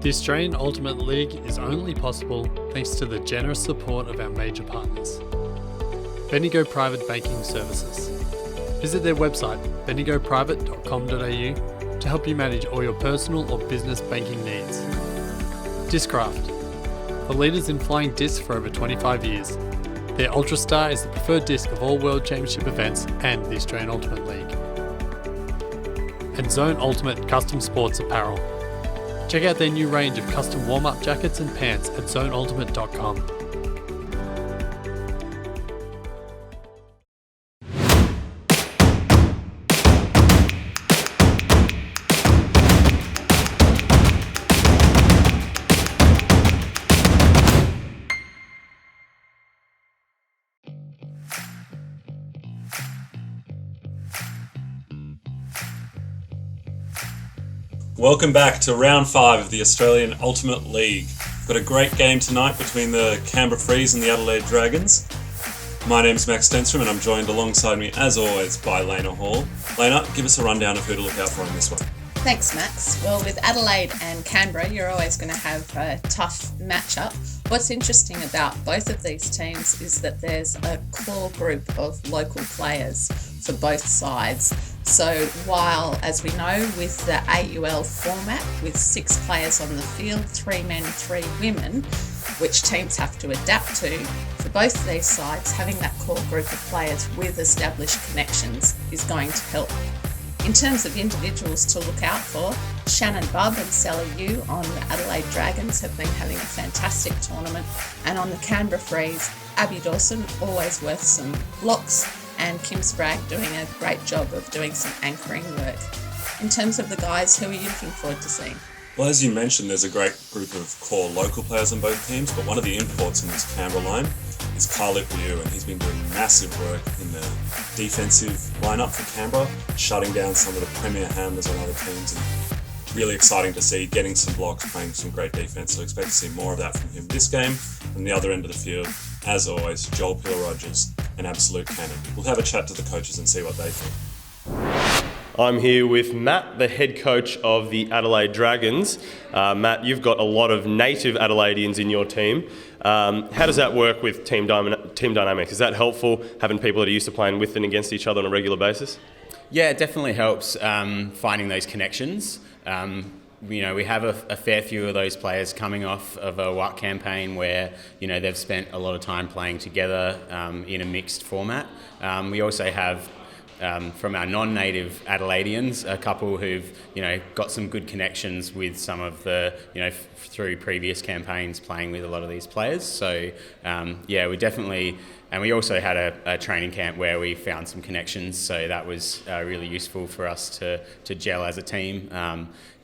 The Australian Ultimate League is only possible thanks to the generous support of our major partners. Bendigo Private Banking Services. Visit their website bendigoprivate.com.au to help you manage all your personal or business banking needs. Discraft. The leaders in flying discs for over 25 years. Their Ultrastar is the preferred disc of all World Championship events and the Australian Ultimate League. And Zone Ultimate Custom Sports Apparel. Check out their new range of custom warm-up jackets and pants at zoneultimate.com. Welcome back to round 5 of the Australian Ultimate League. Got a great game tonight between the Canberra Freeze and the Adelaide Dragons. My name's Max Stenstrom and I'm joined alongside me, as always, by Lena Hall. Lena, give us a rundown of who to look out for in this one. Thanks, Max. Well, with Adelaide and Canberra, you're always going to have a tough matchup. What's interesting about both of these teams is that there's a core group of local players for both sides. So while, as we know, with the AUL format, with 6 players on the field, 3 men, 3 women, which teams have to adapt to, for both of these sides, having that core group of players with established connections is going to help. In terms of individuals to look out for, Shannon Bubb and Sally Yu on the Adelaide Dragons have been having a fantastic tournament, and on the Canberra Freeze, Abby Dawson, always worth some blocks, and Kim Spragg doing a great job of doing some anchoring work. In terms of the guys, who are you looking forward to seeing? Well, as you mentioned, there's a great group of core local players on both teams, but one of the imports in this Canberra line is Khalip Liu, and he's been doing massive work in the defensive lineup for Canberra, shutting down some of the premier handlers on other teams, and really exciting to see, getting some blocks, playing some great defense. So expect to see more of that from him this game. And the other end of the field, as always, Joel Pillar-Rogers, an absolute cannon. We'll have a chat to the coaches and see what they think. I'm here with Matt, the head coach of the Adelaide Dragons. Matt, you've got a lot of native Adelaideans in your team. How does that work with team dynamics? Is that helpful, having people that are used to playing with and against each other on a regular basis? Yeah, it definitely helps finding those connections. We have a fair few of those players coming off of a WAC campaign where, they've spent a lot of time playing together in a mixed format. We also have from our non-native Adelaideans, a couple who've, got some good connections with some of the, through previous campaigns playing with a lot of these players. So, we definitely, and we also had a training camp where we found some connections. So that was really useful for us to gel as a team.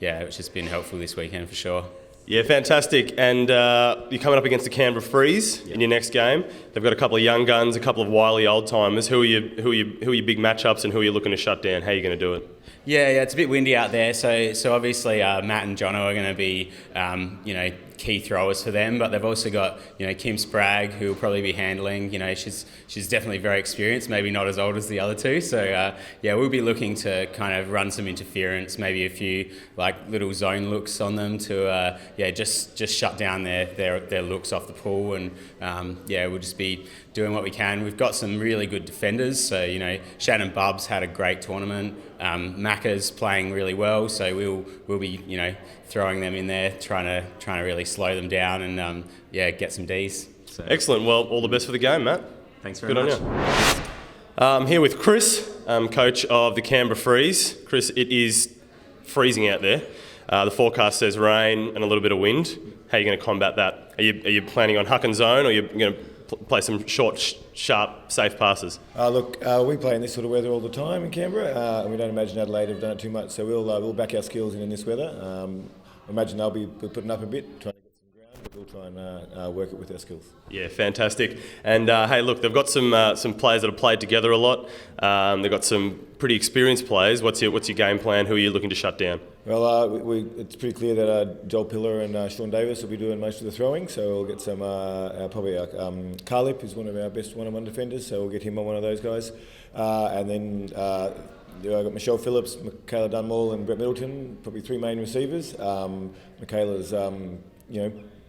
Which has been helpful this weekend for sure. Yeah, fantastic. And you're coming up against the Canberra Freeze in your next game. They've got a couple of young guns, a couple of wily old timers. Who are your big matchups, and who are you looking to shut down? How are you going to do it? Yeah, it's a bit windy out there. So obviously Matt and Jono are going to be, key throwers for them. But they've also got, Kim Spragg, who will probably be handling. She's definitely very experienced, maybe not as old as the other two. So we'll be looking to kind of run some interference, maybe a few little zone looks on them to just shut down their looks off the pool, and we'll just be doing what we can. We've got some really good defenders. So Shannon Bubbs had a great tournament. Macca's playing really well, so we'll be throwing them in there, trying to really slow them down and get some Ds. So. Excellent. Well, all the best for the game, Matt. Thanks very much. Good on you. I'm here with Chris, coach of the Canberra Freeze. Chris, it is freezing out there. The forecast says rain and a little bit of wind. How are you going to combat that? Are you planning on huck and zone, or are you going to play some short, sharp, safe passes? We play in this sort of weather all the time in Canberra, and we don't imagine Adelaide have done it too much, so we'll back our skills in this weather. I imagine they'll be putting up a bit, trying to get some ground, but we'll try and work it with our skills. Yeah, fantastic. And hey, look, they've got some players that have played together a lot. They've got some pretty experienced players. What's your game plan? Who are you looking to shut down? Well, it's pretty clear that Joel Pillar and Sean Davis will be doing most of the throwing, so we'll get some, Khalip is one of our best one-on-one defenders, so we'll get him on one of those guys. And then I've got Michelle Phillips, Michaela Dunmore and Brett Middleton, probably three main receivers. Michaela's,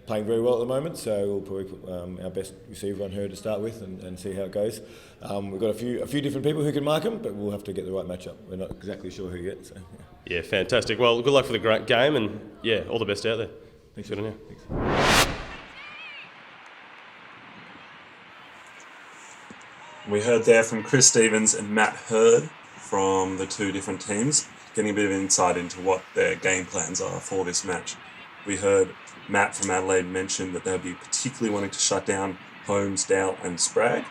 playing very well at the moment, so we'll probably put our best receiver on her to start with and see how it goes. We've got a few different people who can mark them, but we'll have to get the right matchup. We're not exactly sure who yet. So, Yeah, fantastic. Well, good luck for the great game, and yeah, all the best out there. Thanks. Good on you. Thanks. We heard there from Chris Stevens and Matt Hurd from the two different teams, getting a bit of insight into what their game plans are for this match. We heard Matt from Adelaide mention that they'll be particularly wanting to shut down Holmes, Dowell and Spragg.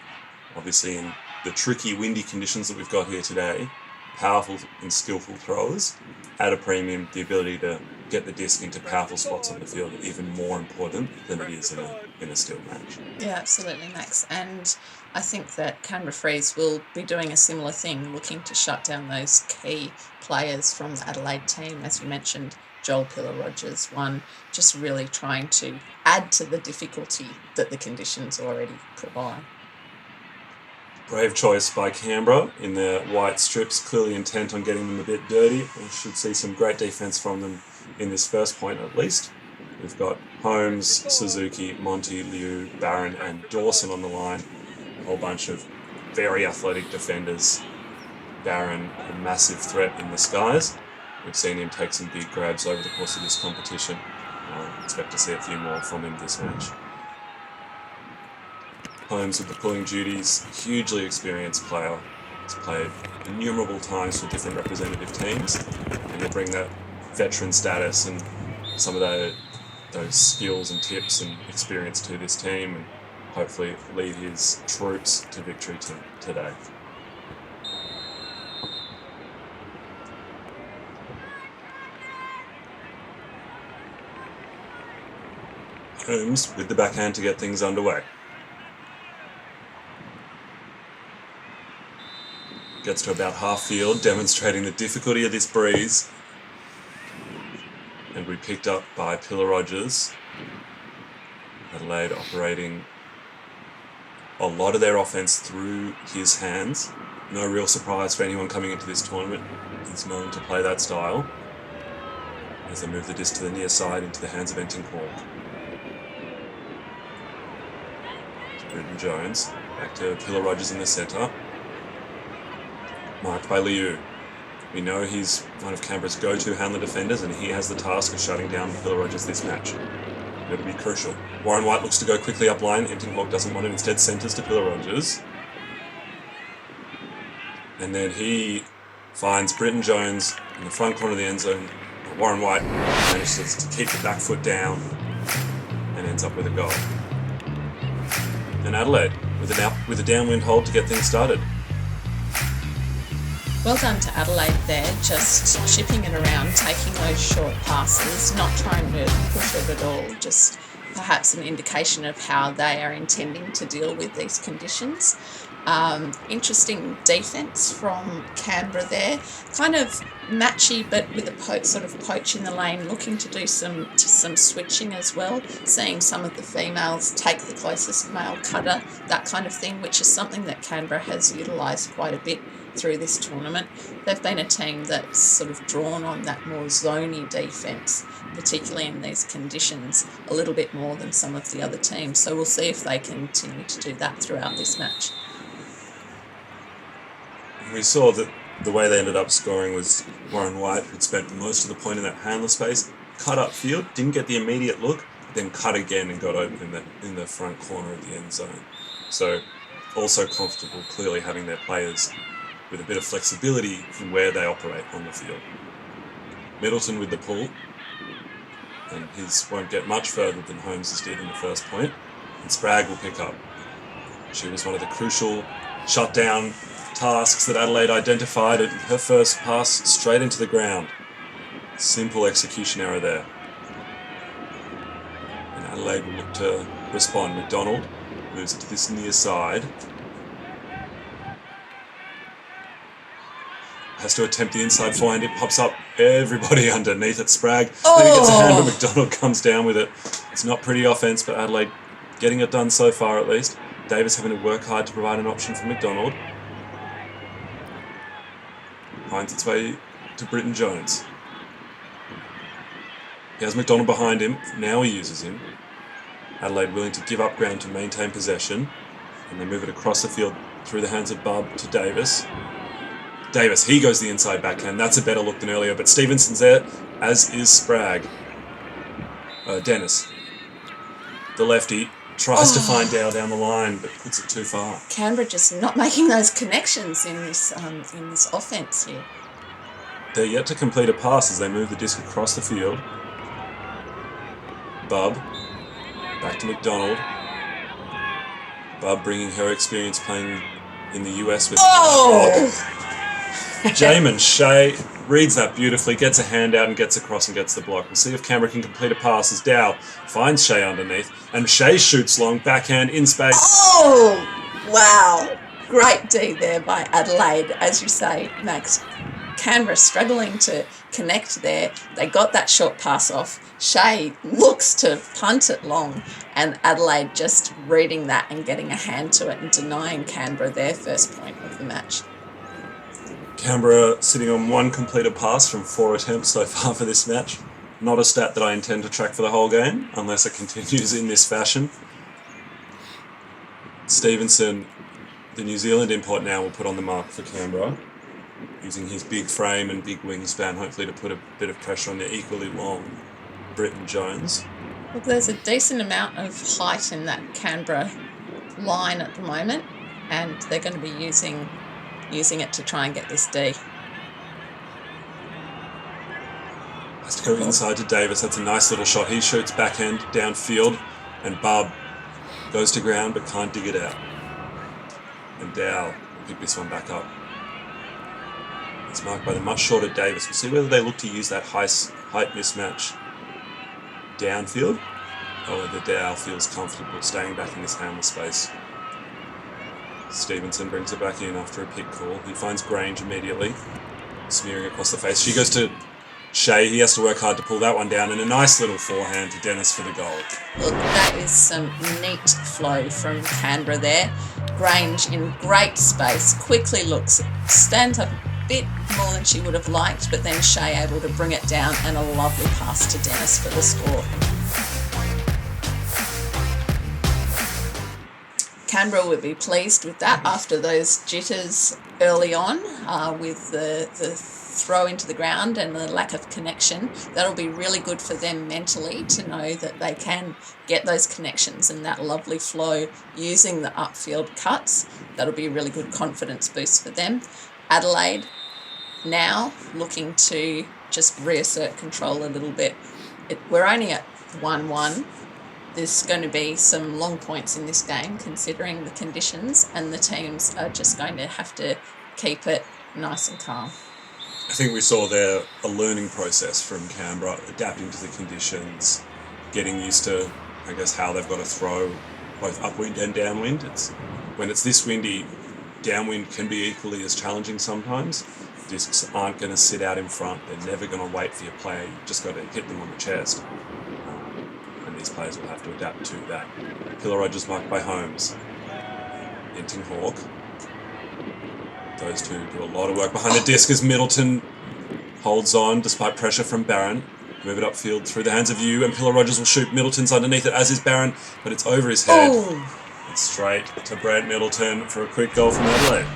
Obviously in the tricky windy conditions that we've got here today, powerful and skillful throwers at a premium, the ability to get the disc into powerful spots on the field are even more important than it is in a still match. Yeah, absolutely, Max. And I think that Canberra Freeze will be doing a similar thing, looking to shut down those key players from the Adelaide team. As you mentioned, Joel Pillar-Rogers, one, just really trying to add to the difficulty that the conditions already provide. Brave choice by Canberra in their white strips, clearly intent on getting them a bit dirty. We should see some great defence from them in this first point at least. We've got Holmes, Suzuki, Monty, Liu, Barron and Dawson on the line. A whole bunch of very athletic defenders. Barron, a massive threat in the skies. We've seen him take some big grabs over the course of this competition. I expect to see a few more from him this match. Holmes with the pulling duties, hugely experienced player. He's played innumerable times for different representative teams, and they bring that veteran status and some of those skills and tips and experience to this team, and hopefully lead his troops to victory today. Holmes with the backhand to get things underway. Gets to about half field, demonstrating the difficulty of this breeze. And we picked up by Pillar-Rogers. Adelaide operating a lot of their offense through his hands. No real surprise for anyone coming into this tournament. He's known to play that style. As they move the disc to the near side into the hands of Entinghawk. Britton Jones, back to Pillar-Rogers in the centre. Marked by Liu. We know he's one of Canberra's go-to handler defenders, and he has the task of shutting down Pillar-Rogers this match. It'll be crucial. Warren White looks to go quickly up line. Entinghawk doesn't want it, instead centres to Pillar-Rogers. And then he finds Britton Jones in the front corner of the end zone. Warren White manages to keep the back foot down and ends up with a goal. And Adelaide with a downwind hold to get things started. Well done to Adelaide there, just chipping it around, taking those short passes, not trying to push it at all, just perhaps an indication of how they are intending to deal with these conditions. Interesting defence from Canberra there, kind of matchy but with a sort of poach in the lane, looking to do some switching as well, seeing some of the females take the closest male cutter, that kind of thing, which is something that Canberra has utilised quite a bit through this tournament. They've been a team that's sort of drawn on that more zoney defence, particularly in these conditions, a little bit more than some of the other teams. So we'll see if they continue to do that throughout this match. We saw that the way they ended up scoring was Warren White had spent most of the point in that handler space, cut up field, didn't get the immediate look, then cut again and got open in the front corner of the end zone. So also comfortable clearly having their players with a bit of flexibility in where they operate on the field. Middleton with the pull, and his won't get much further than Holmes' did in the first point, and Spragg will pick up. She was one of the crucial shutdown tasks that Adelaide identified at her first pass straight into the ground. Simple execution error there. And Adelaide will look to respond. McDonald moves it to this near side. Has to attempt the inside forehand. It pops up. Everybody underneath it. Spragg. Then he gets a hand, but McDonald comes down with it. It's not pretty offense, but Adelaide getting it done so far at least. Davis having to work hard to provide an option for McDonald. finds its way to Britton Jones. He has McDonald behind him. Now he uses him. Adelaide willing to give up ground to maintain possession. And they move it across the field through the hands of Bub to Davis. Davis, he goes the inside backhand. That's a better look than earlier. But Stevenson's there, as is Spragg. Dennis. The lefty tries to find Dow down the line, but puts it too far. Canberra just not making those connections in this offence here. They're yet to complete a pass as they move the disc across the field. Bub. Back to McDonald. Bub bringing her experience playing in the US with... Jamin Shea reads that beautifully, gets a hand out and gets across and gets the block. We'll see if Canberra can complete a pass as Dow finds Shea underneath. And Shea shoots long, backhand in space. Oh, wow. Great D there by Adelaide, as you say, Max. Canberra struggling to connect there. They got that short pass off. Shea looks to punt it long, and Adelaide just reading that and getting a hand to it and denying Canberra their first point of the match. Canberra sitting on one completed pass from 4 attempts so far for this match. Not a stat that I intend to track for the whole game, unless it continues in this fashion. Stevenson, the New Zealand import now, will put on the mark for Canberra, using his big frame and big wingspan, hopefully to put a bit of pressure on the equally long Britton Jones. Look, there's a decent amount of height in that Canberra line at the moment, and they're going to be using it to try and get this D. Has to go inside to Davis. That's a nice little shot. He shoots backhand downfield, and Bub goes to ground but can't dig it out. And Dow will pick this one back up. It's marked by the much shorter Davis. We'll see whether they look to use that height mismatch downfield, or whether Dow feels comfortable staying back in this handle space. Stevenson brings it back in after a pick call. He finds Grange immediately, smearing across the face. She goes to Shea. He has to work hard to pull that one down, and a nice little forehand to Dennis for the goal. Look, that is some neat flow from Canberra there. Grange in great space, quickly looks, stands up a bit more than she would have liked, but then Shea able to bring it down, and a lovely pass to Dennis for the score. Canberra would be pleased with that after those jitters early on with the throw into the ground and the lack of connection. That'll be really good for them mentally to know that they can get those connections and that lovely flow using the upfield cuts. That'll be a really good confidence boost for them. Adelaide now looking to just reassert control a little bit. We're only at 1-1. There's going to be some long points in this game considering the conditions, and the teams are just going to have to keep it nice and calm. I think we saw there a learning process from Canberra, adapting to the conditions, getting used to, I guess, how they've got to throw both upwind and downwind. When it's this windy, downwind can be equally as challenging sometimes. Discs aren't going to sit out in front. They're never going to wait for your player. You've just got to hit them on the chest. These players will have to adapt to that. Pillar Rogers marked by Holmes. Inting Hawk. Those two do a lot of work behind the disc as Middleton holds on despite pressure from Barron. Move it upfield through the hands of you, and Pillar Rogers will shoot. Middleton's underneath it, as is Barron, but it's over his head. It's straight to Brent Middleton for a quick goal from Adelaide.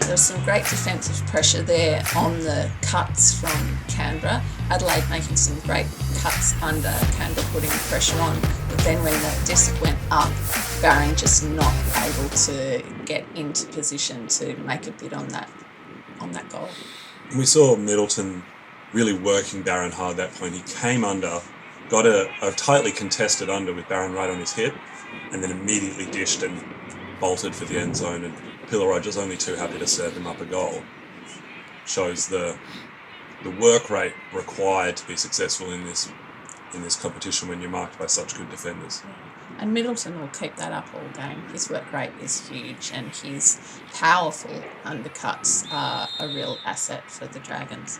There's some great defensive pressure there on the cuts from Canberra. Adelaide making some great cuts under, Canberra putting pressure on. But then when that disc went up, Barron just not able to get into position to make a bid on that goal. We saw Middleton really working Barron hard at that point. He came under, got a tightly contested under with Barron right on his hip, and then immediately dished and bolted for the end zone. And Pillar Rogers only too happy to serve him up a goal. Shows the work rate required to be successful in this competition when you're marked by such good defenders. And Middleton will keep that up all game. His work rate is huge, and his powerful undercuts are a real asset for the Dragons.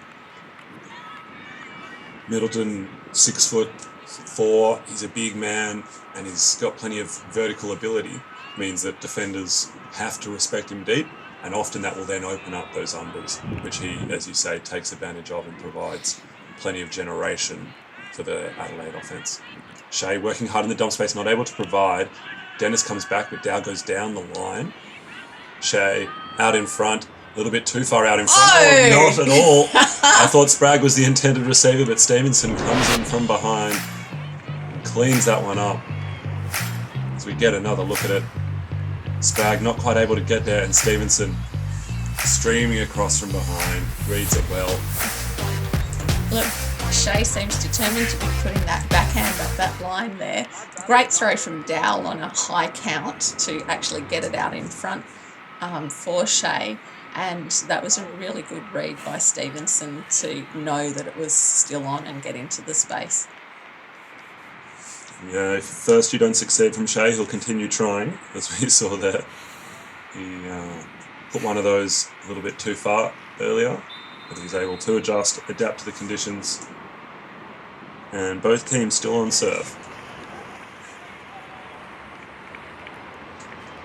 Middleton, 6'4", he's a big man, and he's got plenty of vertical ability. means that defenders have to respect him deep, and often that will then open up those unders, which he, as you say, takes advantage of and provides plenty of generation for the Adelaide offence. Shea working hard in the dump space, not able to provide. Dennis comes back, but Dow goes down the line. Shea out in front, a little bit too far out in front. Oh, not at all. I thought Spragg was the intended receiver, but Stevenson comes in from behind, cleans that one up. As we get another look at it, Spragg not quite able to get there, and Stevenson streaming across from behind, reads it well. Look, Shea seems determined to be putting that backhand up that line there. Great throw from Dowell on a high count to actually get it out in front for Shea. And that was a really good read by Stevenson to know that it was still on and get into the space. Yeah, if first you don't succeed from Shea, he'll continue trying, as we saw there. He put one of those a little bit too far earlier, but he's able to adjust, adapt to the conditions. And both teams still on serve.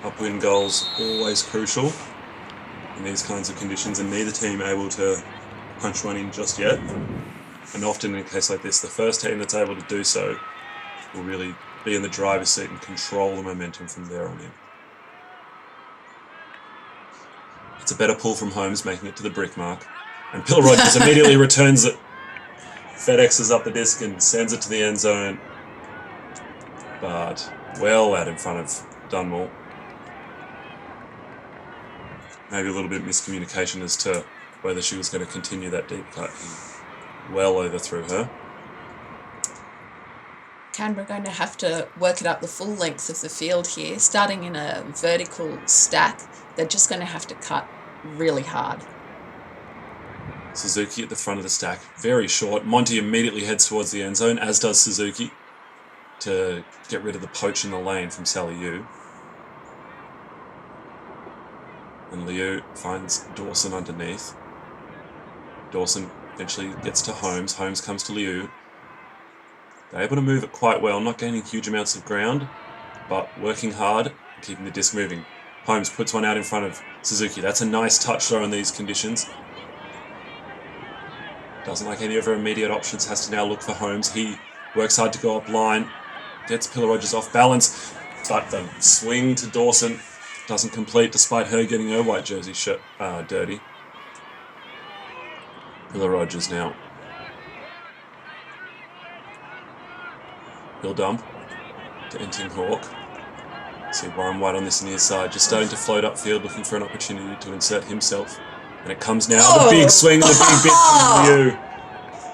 Upwind goals always crucial in these kinds of conditions, and neither team able to punch one in just yet. And often in a case like this, the first team that's able to do so will really be in the driver's seat and control the momentum from there on in. It's a better pull from Holmes, making it to the brick mark. And Pill Rogers immediately returns it. FedExes up the disc and sends it to the end zone. But well out in front of Dunmore. Maybe a little bit of miscommunication as to whether she was going to continue that deep cut. He well overthrew her. Canberra going to have to work it up the full length of the field here. Starting in a vertical stack, they're just going to have to cut really hard. Suzuki at the front of the stack, very short. Monty immediately heads towards the end zone, as does Suzuki, to get rid of the poach in the lane from Sally Yu. And Liu finds Dawson underneath. Dawson eventually gets to Holmes. Holmes comes to Liu. They're able to move it quite well, not gaining huge amounts of ground, but working hard, keeping the disc moving. Holmes puts one out in front of Suzuki. That's a nice touch throw in these conditions. Doesn't like any of her immediate options, has to now look for Holmes. He works hard to go up line, gets Pillar Rogers off balance, but the swing to Dawson doesn't complete despite her getting her white jersey shirt dirty. Pillar Rogers now. He'll dump to Enting Hawk. See Warren White on this near side, just starting to float upfield, looking for an opportunity to insert himself. And it comes now, the big swing, the big bit from Liu.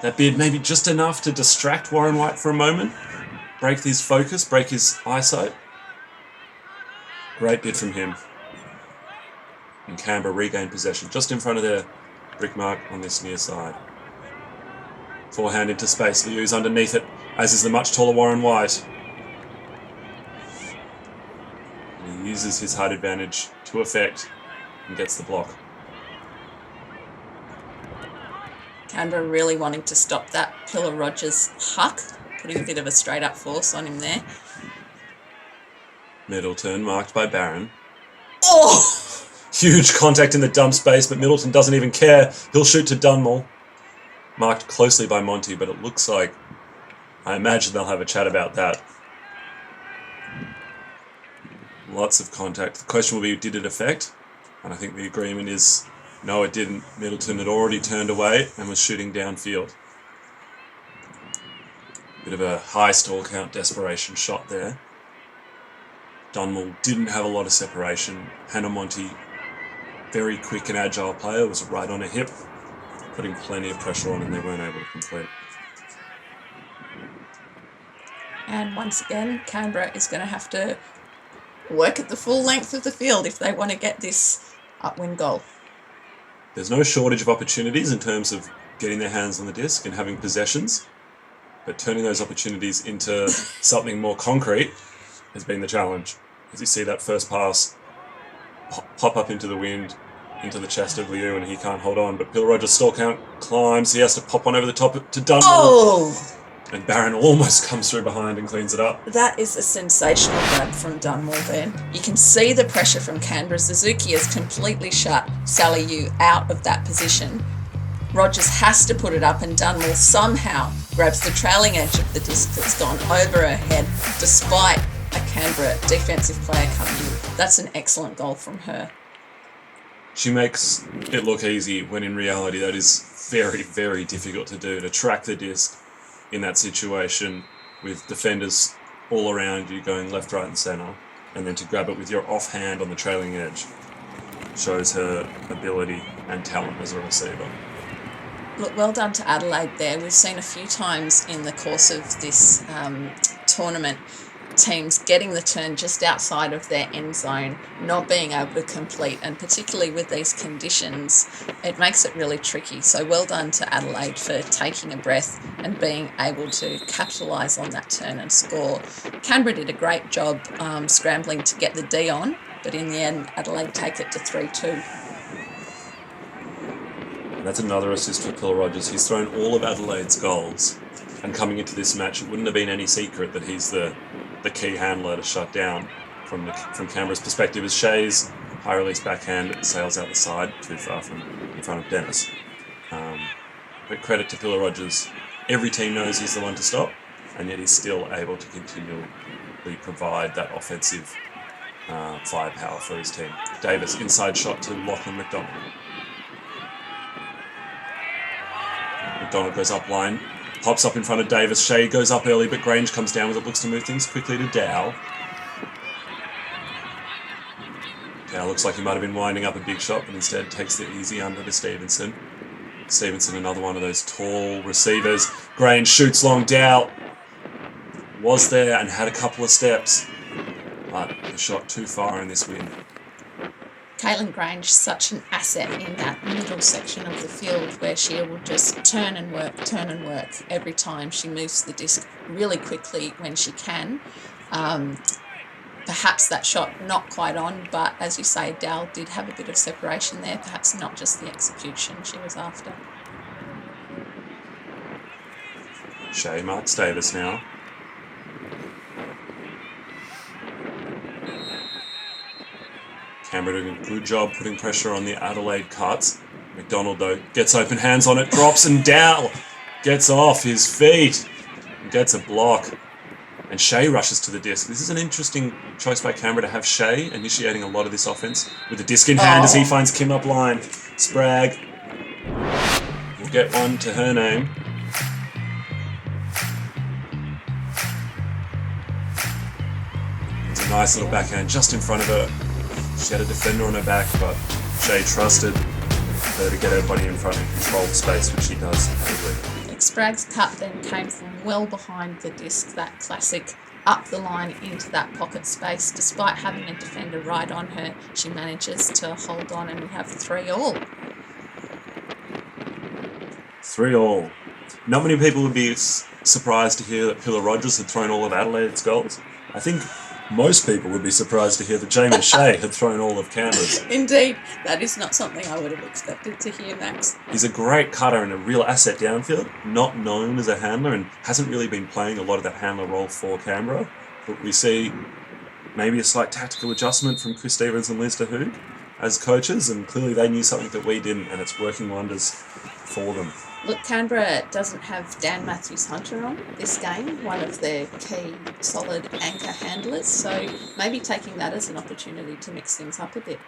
That bid maybe just enough to distract Warren White for a moment, break his focus, break his eyesight. Great bid from him. And Canberra regain possession just in front of their brick mark on this near side. Forehand into space, Liu's underneath it, as is the much taller Warren White. And he uses his height advantage to effect and gets the block. Canberra really wanting to stop that Pillar Rogers huck, putting a bit of a straight up force on him there. Middleton marked by Barron. Oh! Huge contact in the dump space, but Middleton doesn't even care. He'll shoot to Dunmore. Marked closely by Monty, but it looks like, I imagine they'll have a chat about that. Lots of contact. The question will be, did it affect? And I think the agreement is, no, it didn't. Middleton had already turned away and was shooting downfield. Bit of a high stall count desperation shot there. Dunmore didn't have a lot of separation. Hannah Monty, very quick and agile player, was right on her hip, putting plenty of pressure on, and they weren't able to complete. And once again, Canberra is going to have to work at the full length of the field if they want to get this upwind goal. There's no shortage of opportunities in terms of getting their hands on the disc and having possessions, but turning those opportunities into something more concrete has been the challenge. As you see that first pass pop up into the wind, into the chest of Liu, and he can't hold on. But Bill Rogers' stall count climbs. He has to pop one over the top to Dunmore. Oh! And Barron almost comes through behind and cleans it up. That is a sensational grab from Dunmore there. You can see the pressure from Canberra. Suzuki has completely shut Sally Yu out of that position. Rogers has to put it up, and Dunmore somehow grabs the trailing edge of the disc that's gone over her head despite a Canberra defensive player coming in. That's an excellent goal from her. She makes it look easy when in reality that is very, very difficult to do, to track the disc in that situation with defenders all around you going left, right and centre, and then to grab it with your offhand on the trailing edge shows her ability and talent as a receiver. Look, well done to Adelaide there. We've seen a few times in the course of this tournament teams getting the turn just outside of their end zone, not being able to complete, and particularly with these conditions, it makes it really tricky. So well done to Adelaide for taking a breath and being able to capitalise on that turn and score. Canberra did a great job scrambling to get the D on, but in the end, Adelaide take it to 3-2. That's another assist for Pilla Rogers. He's thrown all of Adelaide's goals, and coming into this match, it wouldn't have been any secret that he's the key handler to shut down from Canberra's perspective, as Shea's high release backhand sails out the side too far from in front of Dennis. But credit to Pilla Rogers, every team knows he's the one to stop, and yet he's still able to continually provide that offensive firepower for his team. Davis, inside shot to Lachlan McDonald. McDonald goes up line, pops up in front of Davis. Shea goes up early, but Grange comes down with it, looks to move things quickly to Dow. Dow looks like he might have been winding up a big shot, but instead takes the easy under to Stevenson. Stevenson, another one of those tall receivers. Grange shoots long. Dow was there and had a couple of steps, but the shot too far in this wind. Caitlin Grange, such an asset in that middle section of the field where she will just turn and work every time. She moves the disc really quickly when she can. Perhaps that shot not quite on, but as you say, Dal did have a bit of separation there, perhaps not just the execution she was after. Shea marks Davis now. Canberra doing a good job putting pressure on the Adelaide cuts. McDonald, though, gets open hands on it, drops, and Dow gets off his feet and gets a block. And Shea rushes to the disc. This is an interesting choice by Canberra to have Shea initiating a lot of this offense with the disc in hand as he finds Kim up line. Sprague will get one to her name. It's a nice little backhand just in front of her. She had a defender on her back, but Shea trusted her to get her body in front and control the space, which she does ably. Sprague's cut then came from well behind the disc, that classic up the line into that pocket space. Despite having a defender right on her, she manages to hold on, and we have 3-3. 3-3. Not many people would be surprised to hear that Pilla Rogers had thrown all of Adelaide's goals. I think most people would be surprised to hear that Jamie Shea had thrown all of Canberra's. Indeed, that is not something I would have expected to hear, Max. He's a great cutter and a real asset downfield, not known as a handler and hasn't really been playing a lot of that handler role for Canberra. But we see maybe a slight tactical adjustment from Chris Stevens and Liz DeHoog as coaches, and clearly they knew something that we didn't, and it's working wonders for them. Look, Canberra doesn't have Dan Matthews-Hunter on this game, one of their key solid anchor handlers, so maybe taking that as an opportunity to mix things up a bit.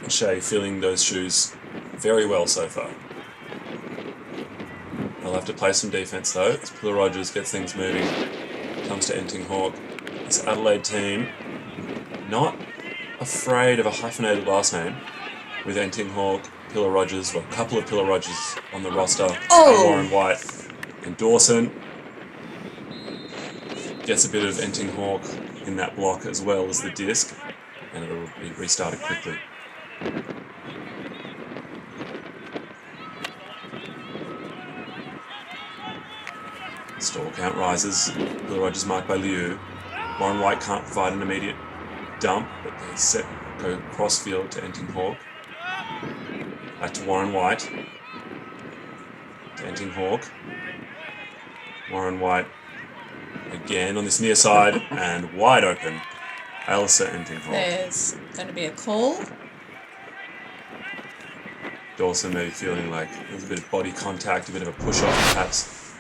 Shea filling those shoes very well so far. They'll have to play some defence though, as Pilla Rogers gets things moving. Comes to Enting Hawk. This Adelaide team not afraid of a hyphenated last name with Enting Hawk, Pilla Rogers, well, a couple of Pilla Rogers on the roster. Warren White and Dawson. Gets a bit of Enting Hawk in that block as well as the disc, and it'll be restarted quickly. Stall count rises. Pilla Rogers marked by Liu. Warren White can't provide an immediate dump, but they go cross field to Enting Hawk. Back to Warren White. To Enting Hawk. Warren White again on this near side and wide open. Ailsa Entinghall. There's going to be a call. Dawson maybe feeling like there's a bit of body contact, a bit of a push off perhaps.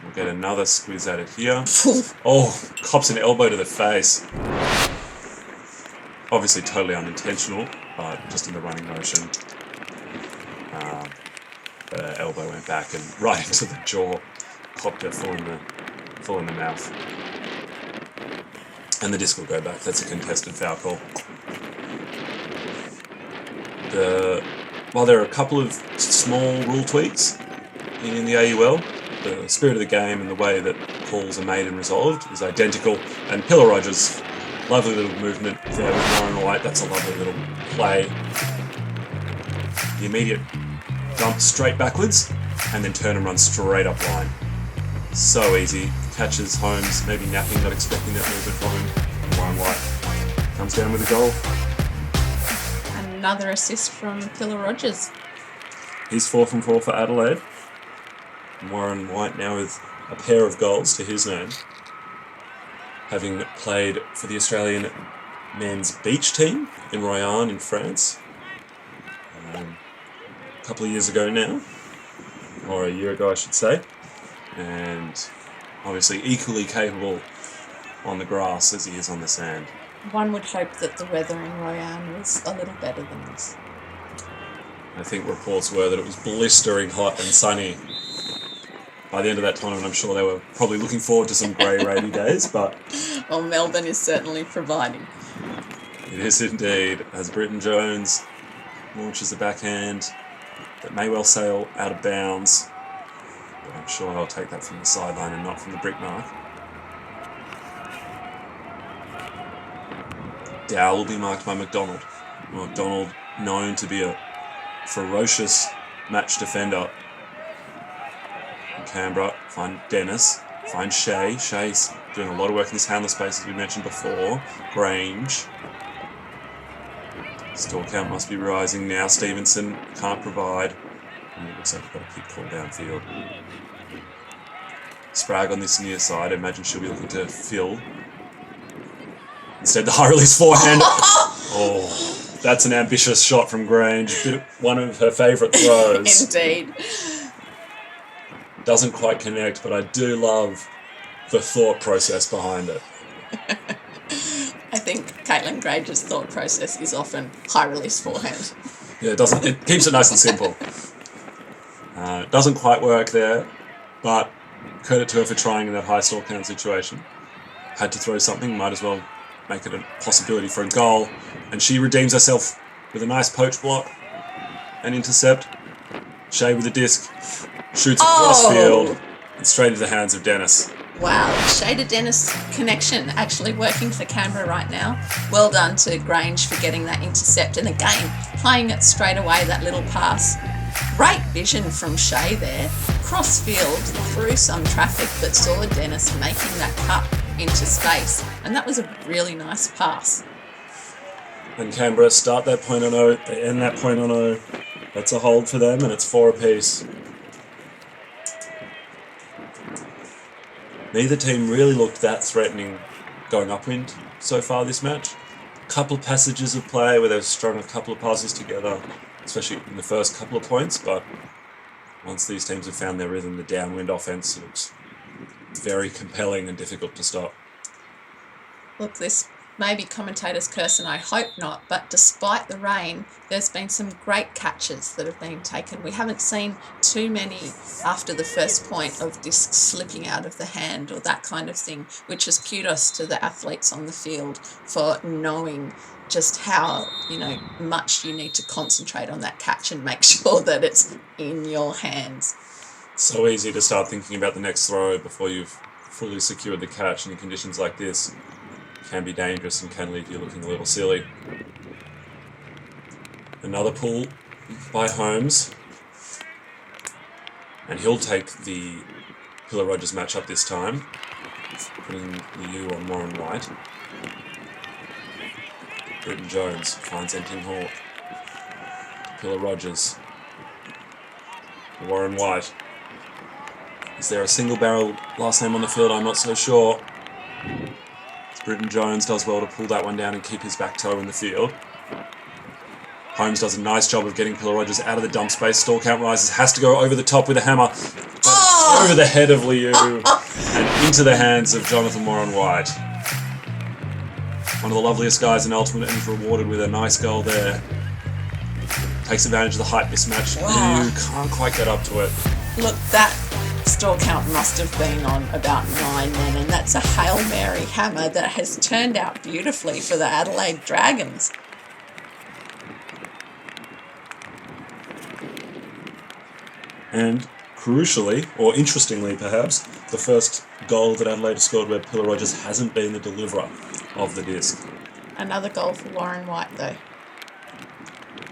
We'll get another squeeze at it here. Oh, cops an elbow to the face. Obviously totally unintentional, but just in the running motion. The elbow went back and right into the jaw. Copped her full in the mouth. And the disc will go back. That's a contested foul call. While there are a couple of small rule tweaks in the AUL, the spirit of the game and the way that calls are made and resolved is identical. And Pillar Rogers, lovely little movement there with Warren White. That's a lovely little play. The immediate dump straight backwards and then turn and run straight up line. So easy. Catches Holmes, maybe napping, not expecting that movement from him. Warren White comes down with a goal. Another assist from Pillar Rogers. He's 4 from 4 for Adelaide. Warren White now with a pair of goals to his name, having played for the Australian men's beach team in Royan in France a couple of years ago now, or a year ago I should say, and obviously equally capable on the grass as he is on the sand. One would hope that the weather in Royan was a little better than this. I think reports were that it was blistering hot and sunny. By the end of that tournament, I'm sure they were probably looking forward to some grey, rainy days, but... Well, Melbourne is certainly providing. It is indeed, as Britton Jones launches the backhand that may well sail out of bounds. But I'm sure they'll take that from the sideline and not from the brick mark. Dowell will be marked by McDonald. McDonald, known to be a ferocious match defender. In Canberra, find Dennis, find Shea. Shea's doing a lot of work in this handler space, as we mentioned before. Grange. Store count must be rising now. Stevenson can't provide. And it looks like we've got a kick call downfield. Sprague on this near side. I imagine she'll be looking to fill. Instead, the high release forehand. Oh, that's an ambitious shot from Grange. One of her favourite throws. Indeed. Doesn't quite connect, but I do love the thought process behind it. I think Caitlin Grange's thought process is often high release forehand. Yeah, it keeps it nice and simple. It doesn't quite work there, but credit to her for trying in that high store count situation. Had to throw something, might as well make it a possibility for a goal. And she redeems herself with a nice poach block and intercept. Shea with a disc, shoots across field and straight into the hands of Dennis. Wow, Shea to Dennis connection actually working for Canberra right now. Well done to Grange for getting that intercept and again playing it straight away, that little pass. Great vision from Shea there. Cross field through some traffic but saw Dennis making that cut into space, and that was a really nice pass. And Canberra start that point on 0, they end that point on 0. That's a hold for them, and it's 4 apiece. Neither team really looked that threatening going upwind so far this match. A couple of passages of play where they've strung a couple of passes together, especially in the first couple of points, but once these teams have found their rhythm, the downwind offense looks very compelling and difficult to stop. Look, this may be commentators' curse, and I hope not, but despite the rain, there's been some great catches that have been taken. We haven't seen too many after the first point of discs slipping out of the hand or that kind of thing, which is kudos to the athletes on the field for knowing just how, much you need to concentrate on that catch and make sure that it's in your hands. So easy to start thinking about the next throw before you've fully secured the catch, and in conditions like this can be dangerous and can leave you looking a little silly. Another pull by Holmes, and he'll take the Pillar Rogers matchup this time, putting the U on Warren White. Britton Jones finds Entinghall. Pillar Rogers. Warren White. Is there a single barrel last name on the field? I'm not so sure. Britton Jones does well to pull that one down and keep his back toe in the field. Holmes does a nice job of getting Pillar Rogers out of the dump space. Stall count rises, has to go over the top with a hammer. Over the head of Liu and into the hands of Jonathan Warren-White. One of the loveliest guys in Ultimate, and he's rewarded with a nice goal there. Takes advantage of the height mismatch. Wow. Liu can't quite get up to it. Look, that store count must have been on about 9 men, and that's a Hail Mary hammer that has turned out beautifully for the Adelaide Dragons. And crucially, or interestingly perhaps, the first goal that Adelaide has scored where Pillar Rogers hasn't been the deliverer of the disc. Another goal for Warren White, though.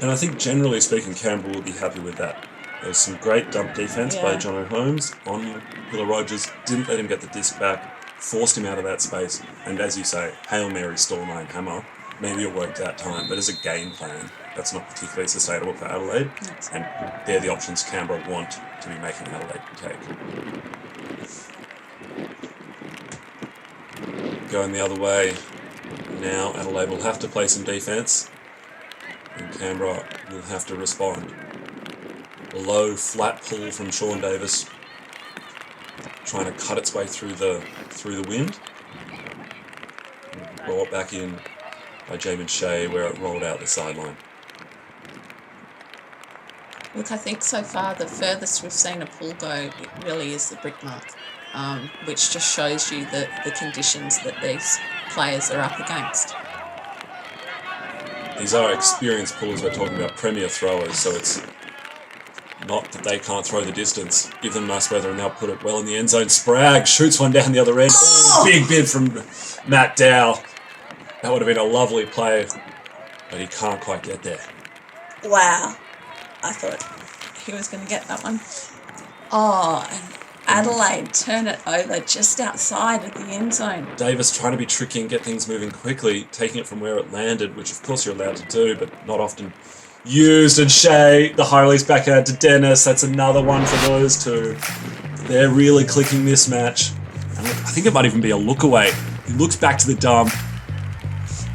And I think generally speaking, Canberra will be happy with that. There's some great dump defence by Jono Holmes on Pillar Rogers, didn't let him get the disc back, forced him out of that space, and as you say, Hail Mary stall line hammer. Maybe it worked that time, but as a game plan, that's not particularly sustainable for Adelaide, and they're the options Canberra want to be making Adelaide take. Going the other way, now Adelaide will have to play some defence, and Canberra will have to respond. A low, flat pull from Sean Davis, trying to cut its way through the wind. Brought back in by Jamin Shea, where it rolled out the sideline. Look, I think so far the furthest we've seen a pull go it really is the brick mark, which just shows you the conditions that these players are up against. These are experienced pullers. We're talking about premier throwers, so it's not that they can't throw the distance. Give them nice weather and they'll put it well in the end zone. Sprague shoots one down the other end. Oh, big bid from Matt Dow. That would have been a lovely play, but he can't quite get there. Wow. I thought he was going to get that one. Oh, and Adelaide turn it over just outside of the end zone. Davis trying to be tricky and get things moving quickly, taking it from where it landed, which of course you're allowed to do, but not often used. And Shea, the high release backhand to Dennis. That's another one for those two. They're really clicking this match. And look, I think it might even be a look away. He looks back to the dump.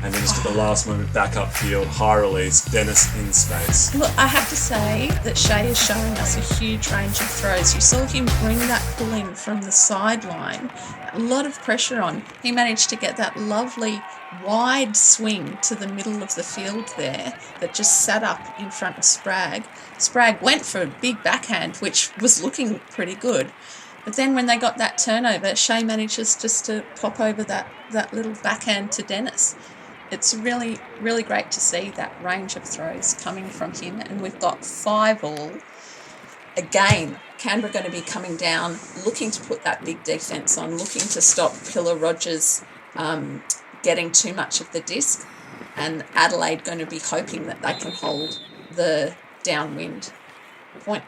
And then just at the last moment, back upfield, high release, Dennis in space. Look, I have to say that Shea is showing us a huge range of throws. You saw him bring that pull in from the sideline. A lot of pressure on. He managed to get that lovely wide swing to the middle of the field there that just sat up in front of Sprague. Sprague went for a big backhand, which was looking pretty good. But then when they got that turnover, Shea manages just to pop over that little backhand to Dennis. It's really, really great to see that range of throws coming from him. And we've got 5 all. Again, Canberra going to be coming down, looking to put that big defence on, looking to stop Pillar Rogers getting too much of the disc. And Adelaide going to be hoping that they can hold the downwind point.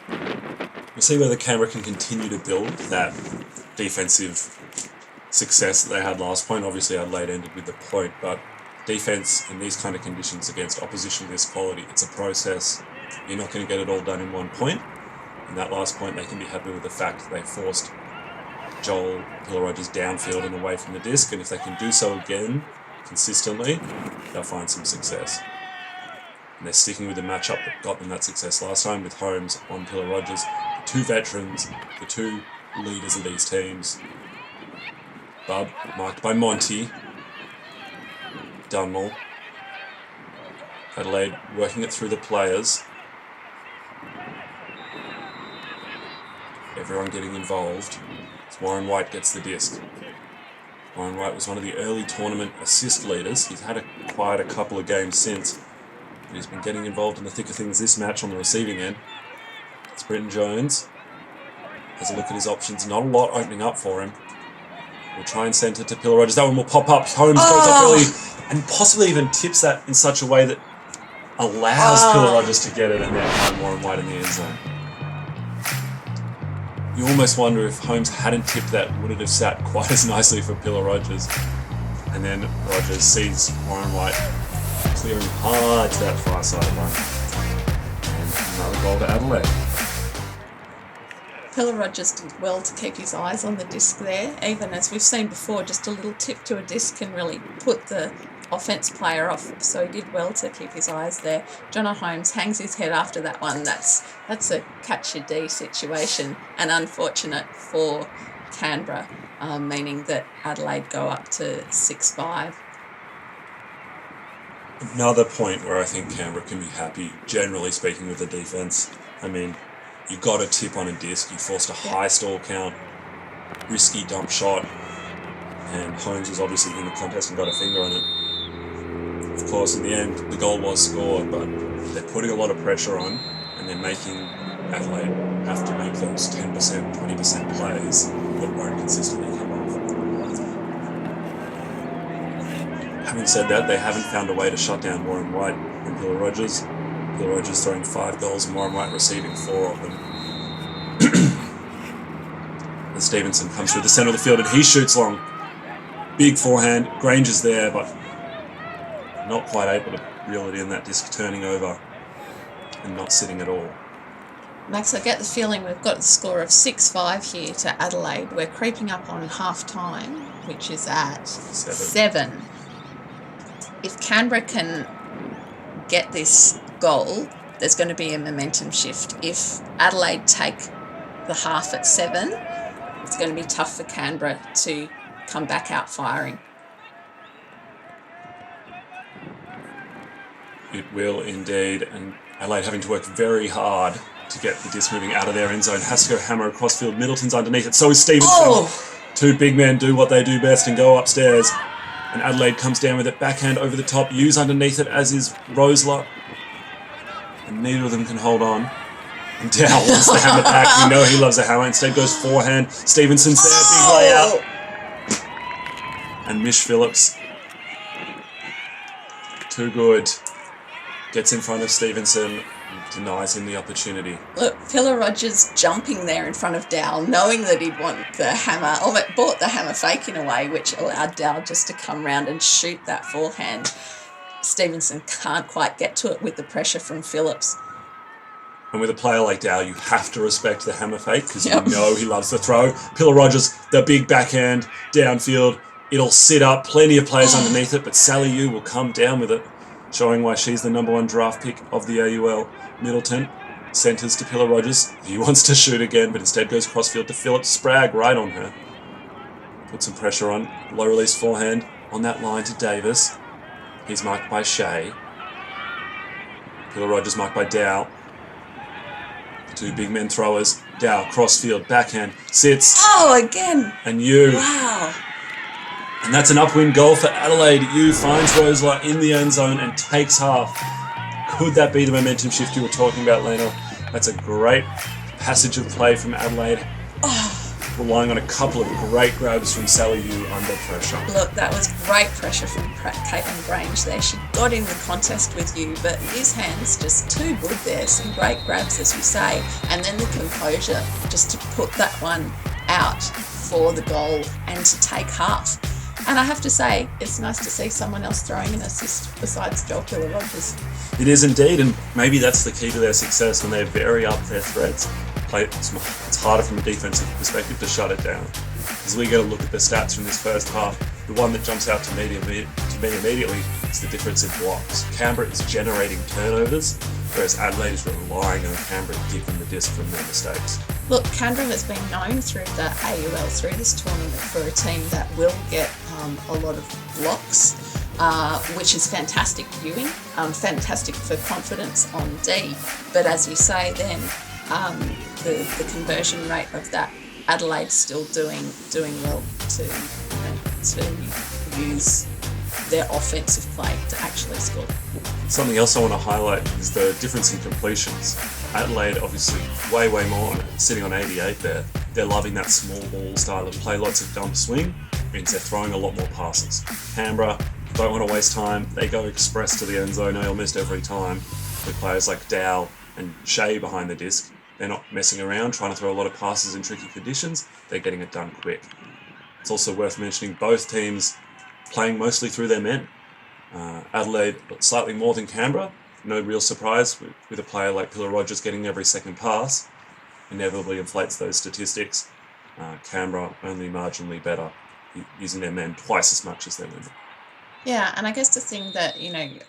We'll see whether Canberra can continue to build that defensive success that they had last point. Obviously Adelaide ended with the point, but defence in these kind of conditions against opposition of this quality, it's a process. You're not going to get it all done in one point. And that last point, they can be happy with the fact that they forced Joel Pillar Rogers downfield and away from the disc, and if they can do so again consistently, they'll find some success. And they're sticking with the matchup that got them that success last time with Holmes on Pillar Rogers. The 2 veterans, the 2 leaders of these teams. Bub, marked by Monty. Dunmore. Adelaide working it through the players. Everyone getting involved. As Warren White gets the disc. Warren White was one of the early tournament assist leaders. He's had quite a couple of games since. But he's been getting involved in the thick of things this match on the receiving end. It's Britton Jones. Has a look at his options. Not a lot opening up for him. We'll try and send it to Pillar Rogers. That one will pop up. Holmes goes up early and possibly even tips that in such a way that allows Pillar Rogers to get it and then find Warren White in the end zone. You almost wonder if Holmes hadn't tipped that, would it have sat quite as nicely for Pillar Rogers? And then Rogers sees Warren White clearing hard to that far sideline. And another goal to Adelaide. Pillar Rogers did well to keep his eyes on the disc there. Even as we've seen before, just a little tip to a disc can really put the offence player off. So he did well to keep his eyes there. Jono Holmes hangs his head after that one. That's a catch your D situation, and unfortunate for Canberra, meaning that Adelaide go up to 6-5. Another point where I think Canberra can be happy, generally speaking, with the defence. I mean, you got a tip on a disc, you forced a high stall count, risky dump shot, and Holmes was obviously in the contest and got a finger on it. Of course, in the end, the goal was scored, but they're putting a lot of pressure on, and they're making Adelaide have to make those 10%, 20% plays that won't consistently come off. Having said that, they haven't found a way to shut down Warren White and Pillar Rogers. Pillar Rogers throwing 5 goals and Warren White receiving 4 of them. And Stevenson comes through the centre of the field and he shoots long. Big forehand. Granger's there, but not quite able to reel it in, that disc turning over and not sitting at all. Max, I get the feeling we've got the score of 6-5 here to Adelaide. We're creeping up on half-time, which is at 7. If Canberra can get this goal, there's going to be a momentum shift. If Adelaide take the half at 7, it's going to be tough for Canberra to come back out firing. It will indeed, and Adelaide having to work very hard to get the disc moving out of their end zone. Has to go hammer across field. Middleton's underneath it, so is Stevenson. Oh! 2 big men do what they do best and go upstairs. And Adelaide comes down with it, backhand over the top, Hughes underneath it, as is Rosler. And neither of them can hold on. And Dow wants the hammer back. We know he loves a hammer. Instead goes forehand. Stevenson's there, big layout. And Mish Phillips, too good, gets in front of Stevenson, denies him the opportunity. Look, Pillar Rogers jumping there in front of Dowell, knowing that he'd want the hammer, or bought the hammer fake in a way, which allowed Dowell just to come round and shoot that forehand. Stevenson can't quite get to it with the pressure from Phillips. And with a player like Dow, you have to respect the hammer fake because you know he loves the throw. Pillar Rogers, the big backhand, downfield. It'll sit up, plenty of players underneath it, but Sally Yu will come down with it, showing why she's the number 1 draft pick of the AUL. Middleton centres to Pillar Rogers. He wants to shoot again, but instead goes crossfield to Phillips. Spragg right on her. Put some pressure on. Low release forehand on that line to Davis. He's marked by Shea. Pillar Rogers marked by Dow. 2 big men throwers. Dow, crossfield, backhand, sits. Oh, again. And Yu. Wow. And that's an upwind goal for Adelaide. Yu finds Rosler in the end zone and takes half. Could that be the momentum shift you were talking about, Lena? That's a great passage of play from Adelaide. Relying on a couple of great grabs from Sally Yu under pressure. Look, that was great pressure from Caitlin Grange there. She got in the contest with Yu, but his hands just too good there. Some great grabs, as you say. And then the composure just to put that one out for the goal and to take half. And I have to say, it's nice to see someone else throwing an assist besides Joel Pillar Rogers. It is indeed, and maybe that's the key to their success when they vary up their threats. It's harder from a defensive perspective to shut it down. As we get a look at the stats from this first half, the one that jumps out to me immediately is the difference in blocks. Canberra is generating turnovers, whereas Adelaide is relying on Canberra to give them the disc from their mistakes. Look, Canberra has been known through the AUL, through this tournament, for a team that will get a lot of blocks, which is fantastic viewing, fantastic for confidence on D. But as you say then, the conversion rate of that, Adelaide's still doing well to use their offensive play to actually score. Something else I want to highlight is the difference in completions. Adelaide obviously way more sitting on 88 there. They're loving that small ball style of play, lots of dump swing, means they're throwing a lot more passes. Canberra don't want to waste time, they go express to the end zone almost every time with players like Dow and Shea behind the disc. They're not messing around trying to throw a lot of passes in tricky conditions, they're getting it done quick. It's also worth mentioning both teams playing mostly through their men. Adelaide slightly more than Canberra, no real surprise with a player like Pillar Rogers getting every second pass, inevitably inflates those statistics. Canberra only marginally better, using their men twice as much as their women. Yeah, and I guess the thing that,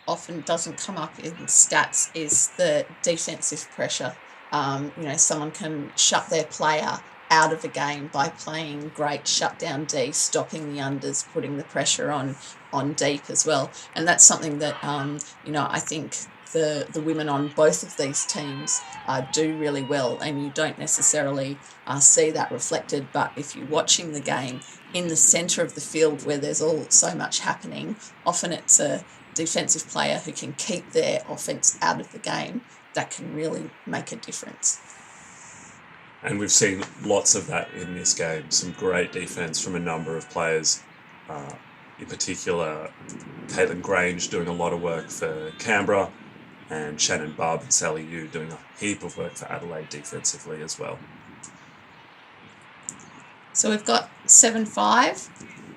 often doesn't come up in stats is the defensive pressure. Someone can shut their player out of a game by playing great shutdown D, stopping the unders, putting the pressure on deep as well. And that's something that, I think the women on both of these teams do really well, and you don't necessarily see that reflected. But if you're watching the game in the centre of the field where there's all so much happening, often it's a defensive player who can keep their offence out of the game that can really make a difference. And we've seen lots of that in this game. Some great defence from a number of players. In particular, Caitlin Grange doing a lot of work for Canberra, and Shannon Bubb and Sally Yu doing a heap of work for Adelaide defensively as well. So we've got 7-5.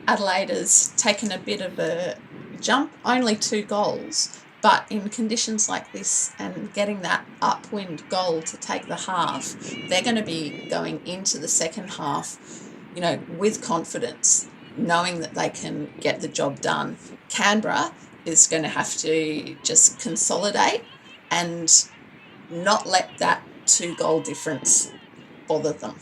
Adelaide has taken a bit of a jump, only 2 goals. But in conditions like this and getting that upwind goal to take the half, they're going to be going into the second half, with confidence, knowing that they can get the job done. Canberra is going to have to just consolidate and not let that 2-goal difference bother them.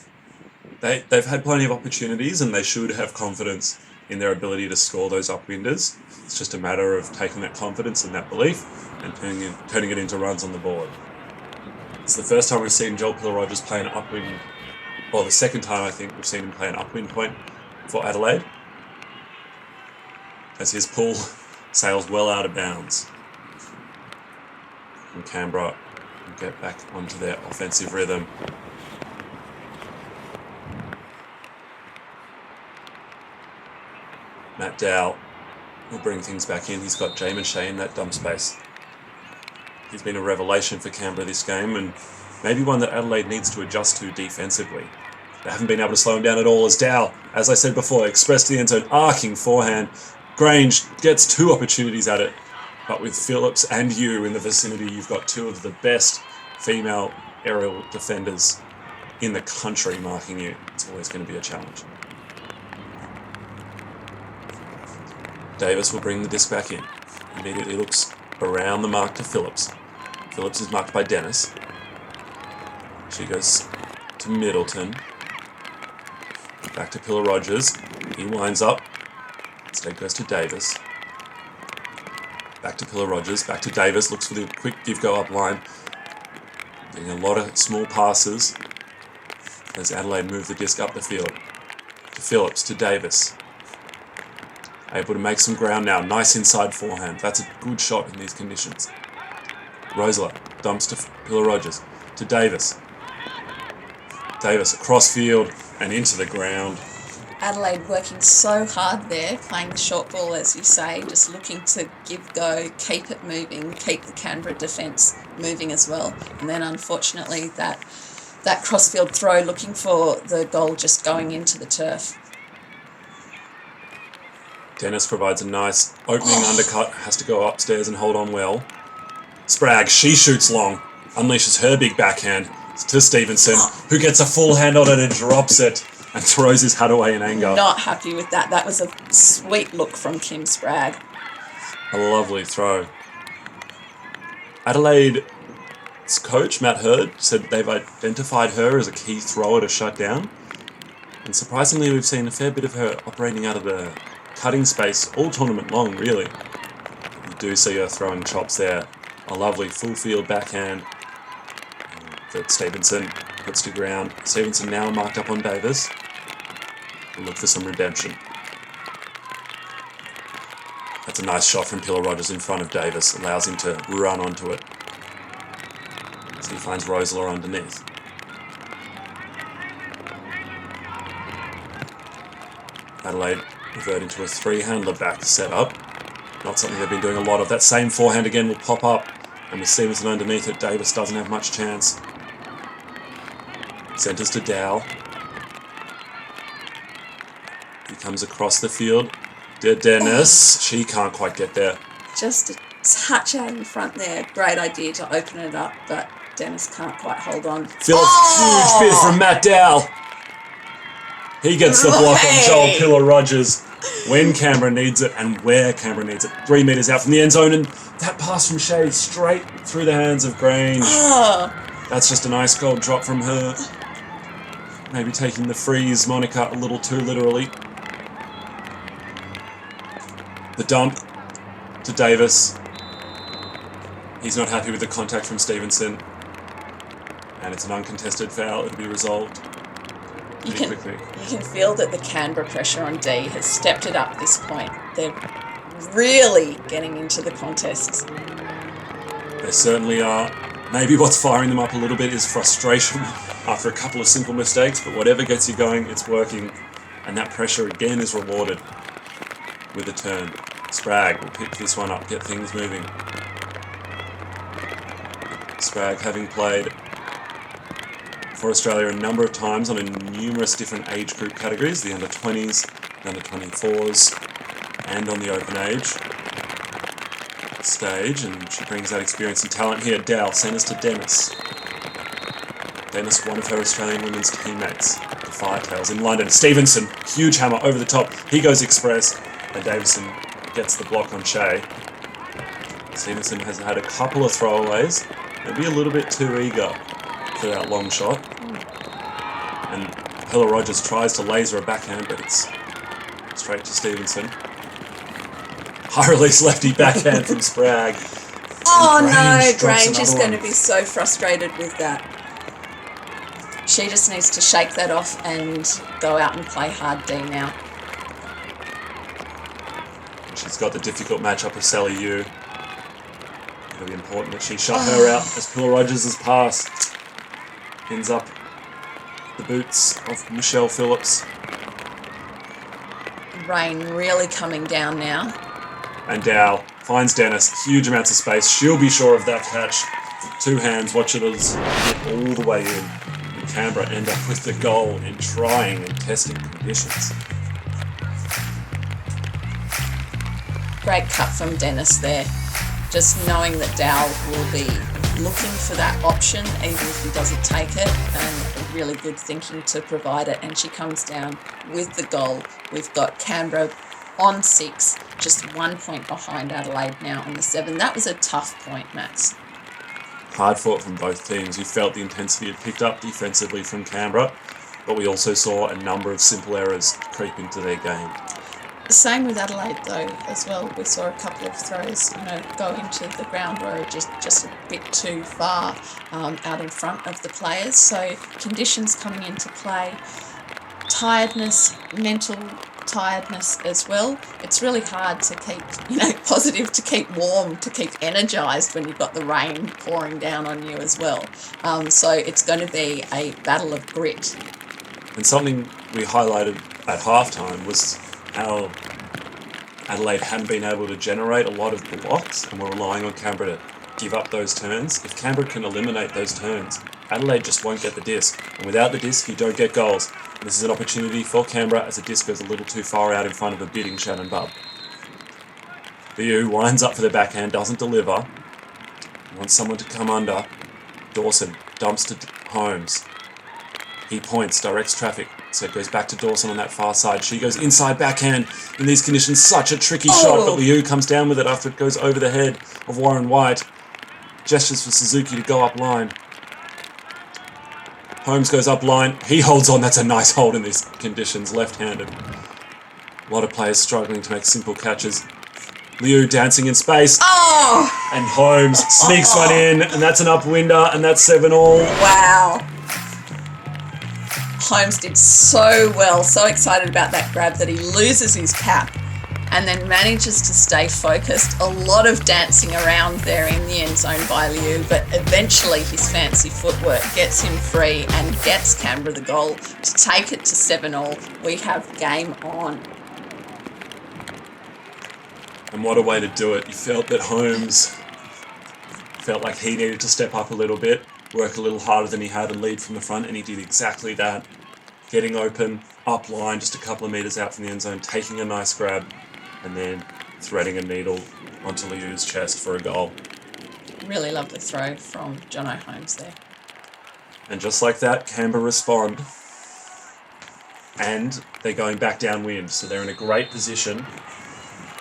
They've had plenty of opportunities, and they should have confidence in their ability to score those upwinders. It's just a matter of taking that confidence and that belief and turning it into runs on the board. It's the first time we've seen Joel Pillar-Rogers play an upwind, or the second time I think we've seen him play an upwind point for Adelaide, as his pull sails well out of bounds. And Canberra will get back onto their offensive rhythm. Matt Dow will bring things back in. He's got Jamin Shea in that dump space. He's been a revelation for Canberra this game, and maybe one that Adelaide needs to adjust to defensively. They haven't been able to slow him down at all, as Dow, as I said before, expressed to the end zone, arcing forehand. Grange gets 2 opportunities at it, but with Phillips and Yu in the vicinity, you've got 2 of the best female aerial defenders in the country marking you. It's always going to be a challenge. Davis will bring the disc back in. Immediately looks around the mark to Phillips. Phillips is marked by Dennis. She goes to Middleton. Back to Pillar-Rogers. He winds up. Instead goes to Davis. Back to Pillar-Rogers. Back to Davis. Looks for the quick give-go up line. Getting a lot of small passes as Adelaide move the disc up the field. To Phillips. To Davis. Able to make some ground now. Nice inside forehand. That's a good shot in these conditions. Rosler dumps to Pillar-Rogers. To Davis. Davis across field and into the ground. Adelaide working so hard there, playing the short ball, as you say, just looking to give go, keep it moving, keep the Canberra defence moving as well. And then unfortunately that cross-field throw, looking for the goal just going into the turf. Dennis provides a nice opening undercut, has to go upstairs and hold on well. Spragg, she shoots long, unleashes her big backhand to Stevenson, who gets a full hand on it and drops it and throws his hat away in anger. Not happy with that. That was a sweet look from Kim Spragg. A lovely throw. Adelaide's coach, Matt Hurd, said they've identified her as a key thrower to shut down. And surprisingly, we've seen a fair bit of her operating out of the cutting space all tournament long, really. You do see her throwing chops there. A lovely full field backhand that Stevenson puts to ground. Stevenson now marked up on Davis. We'll look for some redemption. That's a nice shot from Pillar-Rogers in front of Davis. Allows him to run onto it. So he finds Rosler underneath. Adelaide reverting to a 3-handler back setup. Not something they've been doing a lot of. That same forehand again will pop up. And with Stevenson underneath it, Davis doesn't have much chance. Centres to Dow. He comes across the field. Dennis. She can't quite get there. Just a touch out in front there. Great idea to open it up, but Dennis can't quite hold on. Phillips, huge bid from Matt Dowell. He gets the block on Joel Pillar-Rogers when Canberra needs it and where Canberra needs it. 3 metres out from the end zone, and that pass from Shea straight through the hands of Grange. That's just an ice cold drop from her. Maybe taking the freeze moniker a little too literally. The dump to Davis. He's not happy with the contact from Stevenson. And it's an uncontested foul. It'll be resolved quickly. You can feel that the Canberra pressure on D has stepped it up this point. They're really getting into the contests. They certainly are. Maybe what's firing them up a little bit is frustration after a couple of simple mistakes, but whatever gets you going, it's working. And that pressure again is rewarded with a turn. Spragg will pick this one up, get things moving. Spragg having played for Australia a number of times on numerous different age group categories, the under-20s, the under-24s, and on the open age stage, and she brings that experience and talent here. Dowell centres to Dennis. Dennis, one of her Australian women's teammates, the Firetails in London. Stevenson, huge hammer over the top. He goes express, and Davison gets the block on Shea. Stevenson has had a couple of throwaways, maybe a little bit too eager for that long shot. And Pillar-Rogers tries to laser a backhand, but it's straight to Stevenson. High release lefty backhand from Spragg. Oh no, Grange is going to be so frustrated with that. She just needs to shake that off and go out and play hard D now. She's got the difficult matchup of Sally Yu. It'll be important that she shut her out as Pillar-Rogers' pass ends up the boots of Michelle Phillips. Rain really coming down now. And Dowell finds Dennis, huge amounts of space. She'll be sure of that catch. 2 hands, watch it as get all the way in. And Canberra end up with the goal in trying and testing conditions. Great cut from Dennis there. Just knowing that Dowell will be looking for that option, even if he doesn't take it, and really good thinking to provide it. And she comes down with the goal. We've got Canberra on 6, just 1 point behind Adelaide now on the 7. That was a tough point, Max. Hard fought from both teams. You felt the intensity had picked up defensively from Canberra, but we also saw a number of simple errors creep into their game. Same with Adelaide though as well. We saw a couple of throws, go into the ground where just a bit too far out in front of the players. So conditions coming into play, tiredness, mental tiredness as well. It's really hard to keep, positive, to keep warm, to keep energised when you've got the rain pouring down on you as well. So it's going to be a battle of grit. And something we highlighted at halftime was how Adelaide hadn't been able to generate a lot of blocks and were relying on Canberra to give up those turns. If Canberra can eliminate those turns, Adelaide just won't get the disc. And without the disc, you don't get goals. And this is an opportunity for Canberra as the disc goes a little too far out in front of a bidding Shannon Bubb. Liu winds up for the backhand, doesn't deliver. Wants someone to come under. Dawson dumps to Holmes. He points, directs traffic. So it goes back to Dawson on that far side. She goes inside backhand in these conditions. Such a tricky shot, but Liu comes down with it after it goes over the head of Warren White. Gestures for Suzuki to go up line. Holmes goes up line. He holds on. That's a nice hold in these conditions, left-handed. A lot of players struggling to make simple catches. Liu dancing in space. And Holmes sneaks one in, and that's an upwinder, and that's 7-all. Wow. Holmes did so well, so excited about that grab that he loses his cap and then manages to stay focused. A lot of dancing around there in the end zone by Liu, but eventually his fancy footwork gets him free and gets Canberra the goal to take it to 7-all. We have game on. And what a way to do it. You felt that Holmes felt like he needed to step up a little bit, work a little harder than he had and lead from the front, and he did exactly that. Getting open, up line, just a couple of metres out from the end zone, taking a nice grab, and then threading a needle onto Liu's chest for a goal. Really lovely throw from Jono Holmes there. And just like that, Canberra respond. And they're going back downwind, so they're in a great position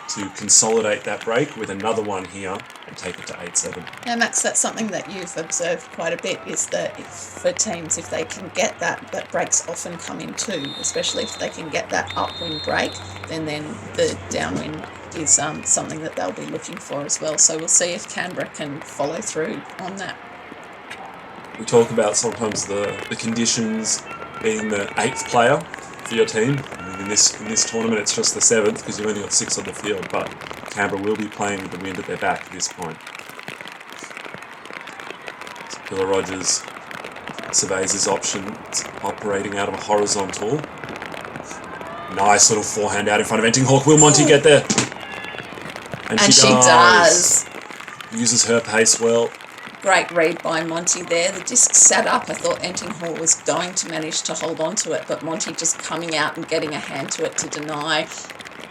to consolidate that break with another one here and take it to 8-7. Now, Max, that's something that you've observed quite a bit, is that for teams, if they can get that breaks often come in too, especially if they can get that upwind break, then the downwind is something that they'll be looking for as well. So we'll see if Canberra can follow through on that. We talk about sometimes the conditions being the 8th player for your team. I mean, in this tournament, it's just the 7th because you've only got 6 on the field, but Canberra will be playing with the wind at their back at this point. So Pilla Rogers surveys his option. It's operating out of a horizontal. Nice little forehand out in front of Entinghawk. Will Monty get there? And she does. Uses her pace well. Great read by Monty there. The disc sat up. I thought Entinghall was going to manage to hold on to it, but Monty just coming out and getting a hand to it to deny.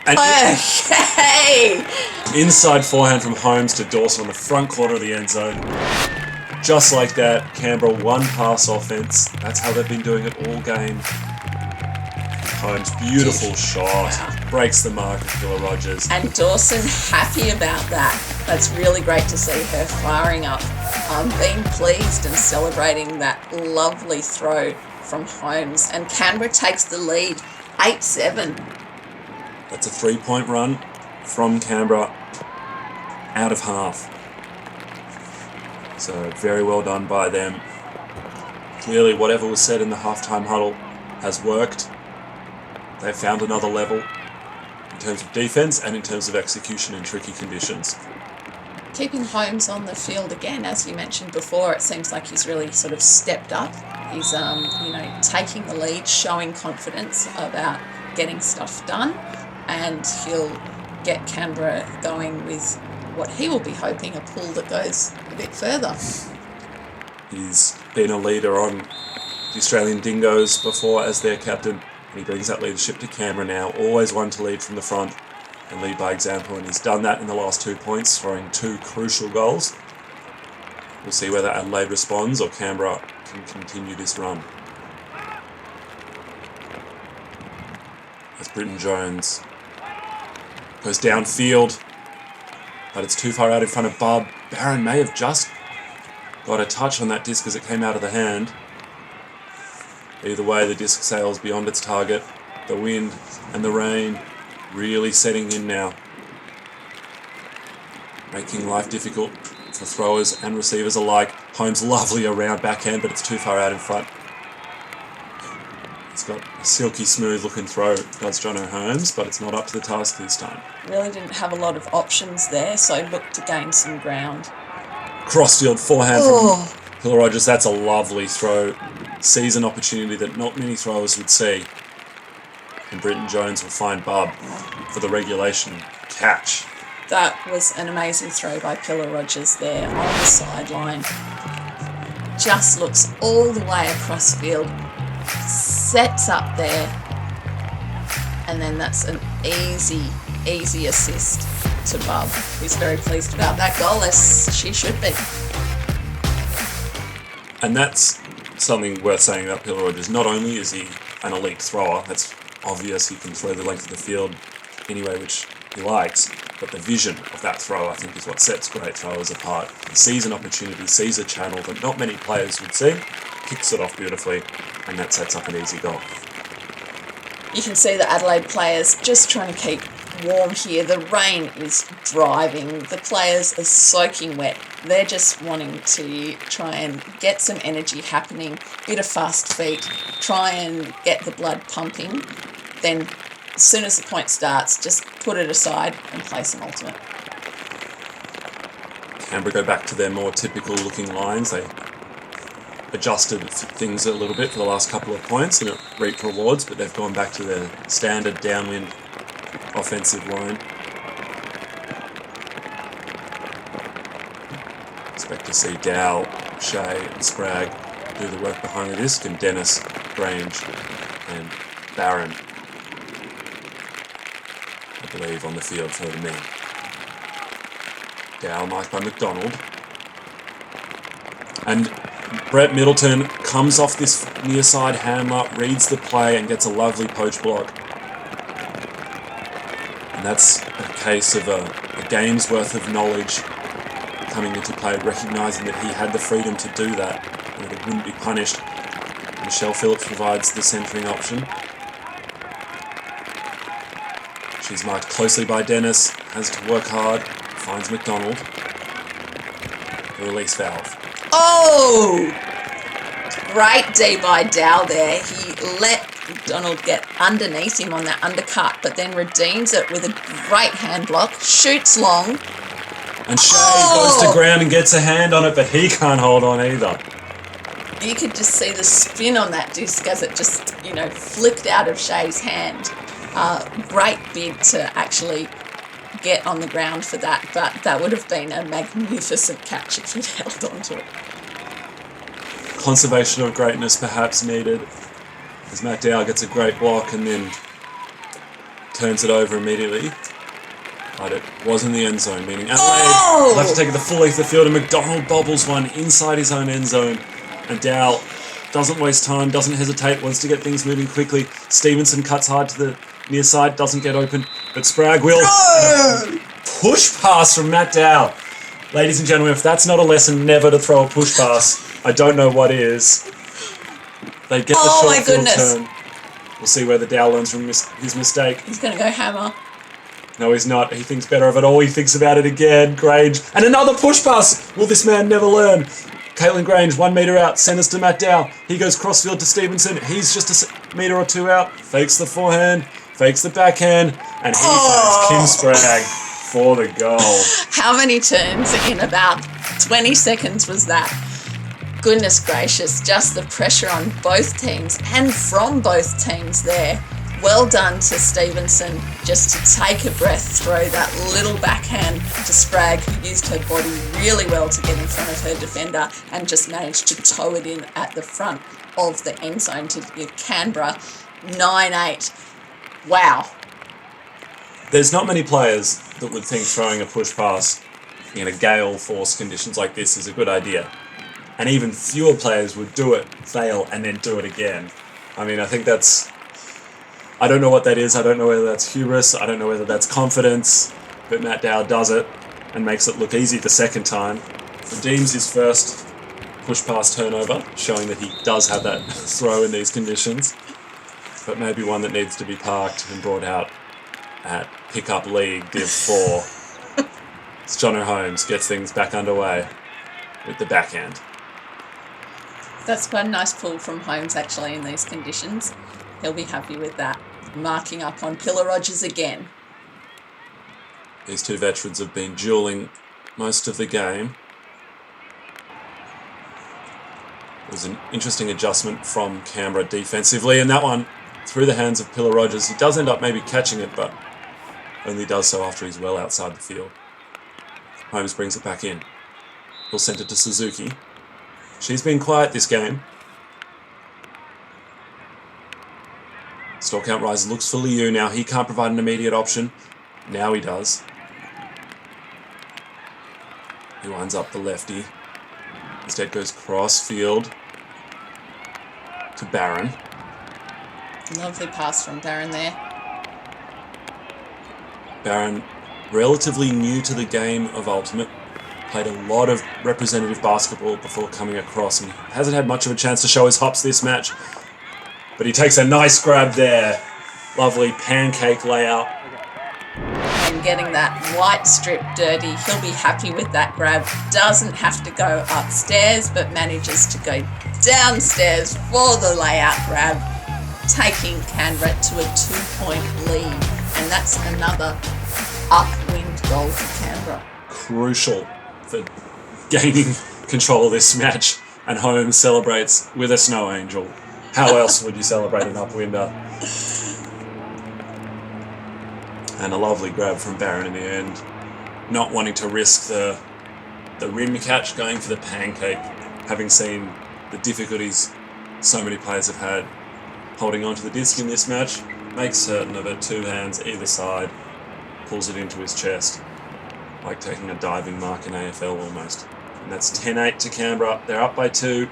And Okay! inside forehand from Holmes to Dawson on the front corner of the end zone. Just like that, Canberra one pass offense. That's how they've been doing it all game. Holmes, beautiful shot. Breaks the mark of Pilla Rogers. And Dawson happy about that. That's really great to see her firing up, being pleased and celebrating that lovely throw from Holmes. And Canberra takes the lead, 8-7. That's a 3-point run from Canberra out of half. So very well done by them. Clearly whatever was said in the halftime huddle has worked. They've found another level in terms of defence and in terms of execution in tricky conditions. Keeping Holmes on the field again, as you mentioned before, it seems like he's really sort of stepped up. He's, taking the lead, showing confidence about getting stuff done, and he'll get Canberra going with what he will be hoping, a pull that goes a bit further. He's been a leader on the Australian Dingoes before as their captain. He brings that leadership to Canberra now, always one to lead from the front and lead by example, and he's done that in the last 2 points, scoring 2 crucial goals. We'll see whether Adelaide responds or Canberra can continue this run. As Britton Jones goes downfield, but it's too far out in front of Bob. Barron may have just got a touch on that disc as it came out of the hand. Either way, the disc sails beyond its target. The wind and the rain really setting in now, making life difficult for throwers and receivers alike. Holmes lovely around backhand, but it's too far out in front. He's got a silky smooth looking throw, does Jono Holmes, but it's not up to the task this time. Really didn't have a lot of options there, so looked to gain some ground. Crossfield forehand from Pilla Rogers. That's a lovely throw. Sees an opportunity that not many throwers would see. And Britton Jones will find Bub for the regulation catch. That was an amazing throw by Pilla Rogers there on the sideline. Just looks all the way across field, sets up there, and then that's an easy assist to Bub, who's very pleased about that goal, as she should be. And that's something worth saying about Pilla Rogers. Not only is he an elite thrower, that's obvious, he can throw the length of the field anyway, which he likes, but the vision of that throw, I think, is what sets great throwers apart. He sees an opportunity, sees a channel that not many players would see, kicks it off beautifully, and that sets up an easy goal. You can see the Adelaide players just trying to keep warm here. The rain is driving. The players are soaking wet. They're just wanting to try and get some energy happening, bit of fast feet, try and get the blood pumping. Then as soon as the point starts, just put it aside and play some ultimate. Canberra go back to their more typical looking lines. They adjusted things a little bit for the last couple of points and it reaped rewards, but they've gone back to their standard downwind offensive line. Expect to see Dow, Shea and Spragg do the work behind the disc, and Dennis, Grange and Barron, I believe, on the field for the men. Dow marked by McDonald. And Brett Middleton comes off this near side handler, reads the play and gets a lovely poach block. And that's a case of a game's worth of knowledge coming into play, recognising that he had the freedom to do that and that it wouldn't be punished. Michelle Phillips provides the centering option. She's marked closely by Dennis, has to work hard, finds McDonald. The release valve. Oh! Great D by Dow there. He let McDonald get underneath him on that undercut, but then redeems it with a great hand block, shoots long. And Shay goes to ground and gets a hand on it, but he can't hold on either. You could just see the spin on that disc as it just, flicked out of Shay's hand. Great bid to actually get on the ground for that, but that would have been a magnificent catch if he'd held onto it. Conservation of greatness perhaps needed, as Matt Dow gets a great block and then turns it over immediately. But it was in the end zone, meaning Adelaide will have to take it the full length of the field, and McDonald bobbles one inside his own end zone. And Dow doesn't waste time, doesn't hesitate, wants to get things moving quickly. Stevenson cuts hard to the near side, doesn't get open, but Sprague will. Push pass from Matt Dow. Ladies and gentlemen, if that's not a lesson never to throw a push pass, I don't know what is. They get the short field turn. We'll see whether Dow learns from his mistake. He's going to go hammer. No, he's not. He thinks better of it all. He thinks about it again. Grange. And another push pass. Will this man never learn? Caitlin Grange, 1 metre out, centres to Matt Dow. He goes crossfield to Stevenson. He's just a metre or two out. Fakes the forehand, fakes the backhand, and he finds Kim Sprague for the goal. How many turns in about 20 seconds was that? Goodness gracious, just the pressure on both teams and from both teams there. Well done to Stevenson just to take a breath, throw that little backhand to Sprague, who used her body really well to get in front of her defender and just managed to toe it in at the front of the end zone to give Canberra 9-8. Wow. There's not many players that would think throwing a push pass in a gale force conditions like this is a good idea. And even fewer players would do it, fail, and then do it again. I mean, I think that's... I don't know what that is. I don't know whether that's hubris. I don't know whether that's confidence. But Matt Dow does it and makes it look easy the second time. Redeems his first push pass turnover, showing that he does have that throw in these conditions. But maybe one that needs to be parked and brought out at Pickup League Div 4. It's Jono Holmes gets things back underway with the backhand. That's quite a nice pull from Holmes actually in these conditions. He'll be happy with that. Marking up on Pillar Rogers again. These two veterans have been duelling most of the game. It was an interesting adjustment from Canberra defensively, and that one through the hands of Pillar Rogers. He does end up maybe catching it, but only does so after he's well outside the field. Holmes brings it back in. He'll send it to Suzuki. She's been quiet this game. Store count rise looks for Liu now. He can't provide an immediate option. Now he does. He winds up the lefty. Instead goes cross field to Barron. Lovely pass from Barron there. Barron, relatively new to the game of Ultimate. Played a lot of representative basketball before coming across and hasn't had much of a chance to show his hops this match. But he takes a nice grab there. Lovely pancake layout. And getting that white strip dirty. He'll be happy with that grab. Doesn't have to go upstairs, but manages to go downstairs for the layout grab, taking Canberra to a 2-point lead. And that's another upwind goal for Canberra. Crucial for gaining control of this match. And Holmes celebrates with a snow angel. How else would you celebrate an upwinder? And a lovely grab from Barron in the end. Not wanting to risk the rim catch, going for the pancake, having seen the difficulties so many players have had holding onto the disc in this match. Makes certain of it, 2 hands either side, pulls it into his chest, like taking a diving mark in AFL almost. And that's 10-8 to Canberra. They're up by 2,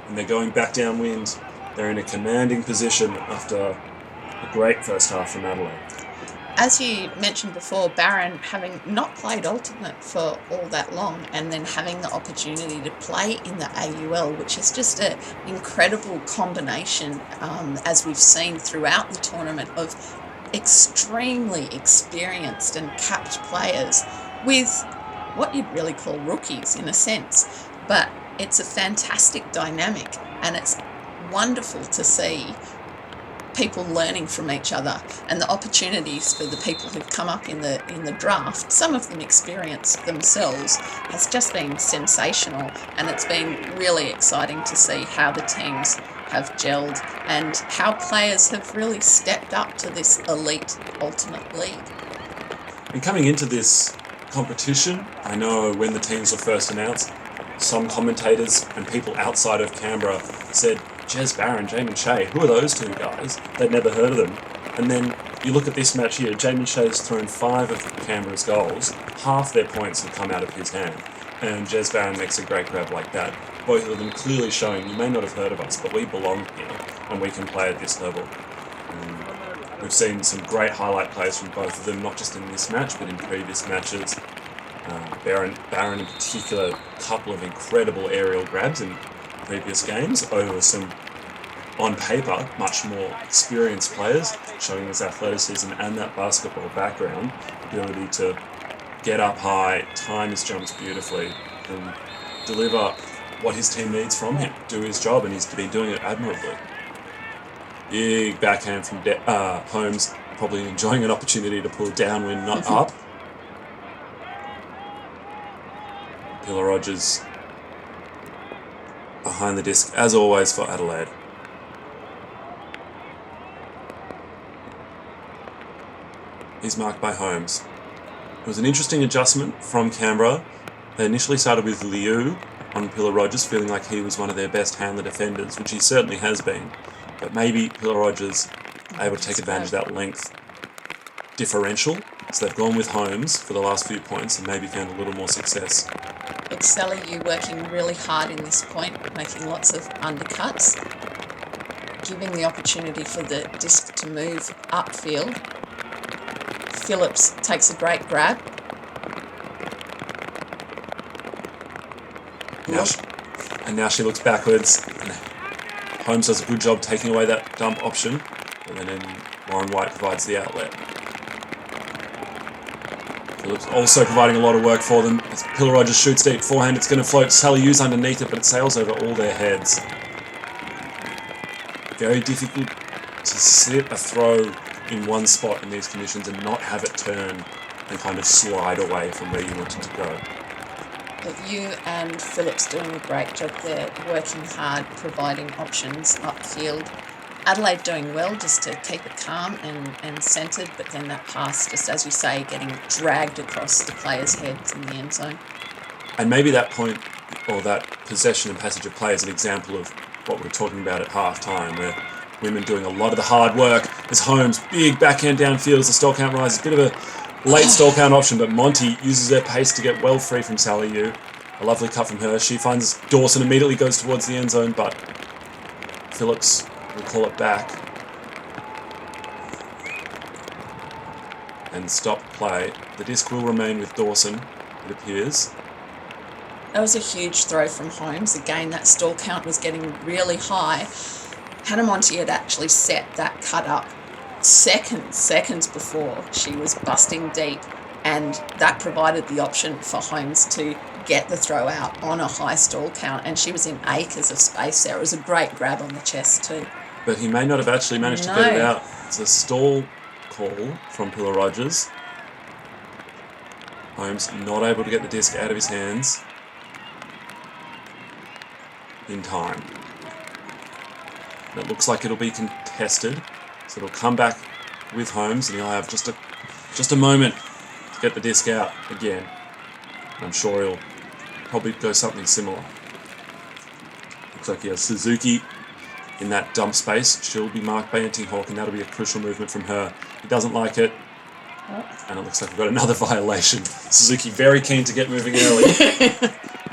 and they're going back downwind. They're in a commanding position after a great first half from Adelaide. As you mentioned before, Barron having not played alternate for all that long and then having the opportunity to play in the AUL, which is just an incredible combination, as we've seen throughout the tournament, of extremely experienced and capped players with what you'd really call rookies in a sense. But it's a fantastic dynamic, and it's wonderful to see people learning from each other, and the opportunities for the people who've come up in the draft, some of them experienced themselves, has just been sensational, and it's been really exciting to see how the teams have gelled and how players have really stepped up to this elite alternate league. And coming into this competition, I know when the teams were first announced, some commentators and people outside of Canberra said, Jez Barron, Jamin Shea, who are those two guys? They'd never heard of them. And then you look at this match here, Jamin Shea's thrown 5 of Canberra's goals. Half their points have come out of his hand. And Jez Barron makes a great grab like that. Both of them clearly showing, you may not have heard of us, but we belong here and we can play at this level. We've seen some great highlight plays from both of them, not just in this match, but in previous matches. Barron in particular, a couple of incredible aerial grabs in previous games over some, on paper, much more experienced players, showing his athleticism and that basketball background, ability to get up high, time his jumps beautifully, and deliver what his team needs from him, do his job, and he's been doing it admirably. Big backhand from Holmes, probably enjoying an opportunity to pull downwind, not up. Pillar Rogers behind the disc, as always, for Adelaide. He's marked by Holmes. It was an interesting adjustment from Canberra. They initially started with Liu on Pillar Rogers, feeling like he was one of their best handler defenders, which he certainly has been. But maybe Pillar Rogers able to take advantage of that length differential. So they've gone with Holmes for the last few points and maybe found a little more success. Escalating working really hard in this point, making lots of undercuts, giving the opportunity for the disc to move upfield. Phillips takes a great grab. Now she looks backwards. Holmes does a good job taking away that dump option, and then Warren White provides the outlet. Phillips also providing a lot of work for them. As Pillar Rogers shoots deep forehand, it's going to float. Sally Yu's underneath it, but it sails over all their heads. Very difficult to sit a throw in one spot in these conditions and not have it turn and kind of slide away from where you want it to go. But you and Phillips doing a great job there, working hard, providing options upfield. Adelaide doing well just to keep it calm and centred, but then that pass, just as you say, getting dragged across the players' heads in the end zone. And maybe that point, or that possession and passage of play is an example of what we were talking about at half-time, where women doing a lot of the hard work. As Holmes, big backhand downfield as the stall count rises. Bit of a late stall count option, but Monty uses their pace to get well free from Sally Yu. A lovely cut from her. She finds Dawson, immediately goes towards the end zone, but Phillips will call it back and stop play. The disc will remain with Dawson, it appears. That was a huge throw from Holmes. Again, that stall count was getting really high. Hannah Monty had actually set that cut up seconds before she was busting deep, and that provided the option for Holmes to get the throw out on a high stall count, and she was in acres of space there. It was a great grab on the chest too. But he may not have actually managed to get it out. It's a stall call from Pillar Rogers. Holmes not able to get the disc out of his hands in time. And it looks like it'll be contested, so it'll come back with Holmes, and he'll have just a moment to get the disc out again. And I'm sure he'll probably go something similar. Looks like he has Suzuki in that dump space. She'll be marked by Anting Hawk, and that'll be a crucial movement from her. He doesn't like it, and it looks like we've got another violation. Suzuki very keen to get moving early.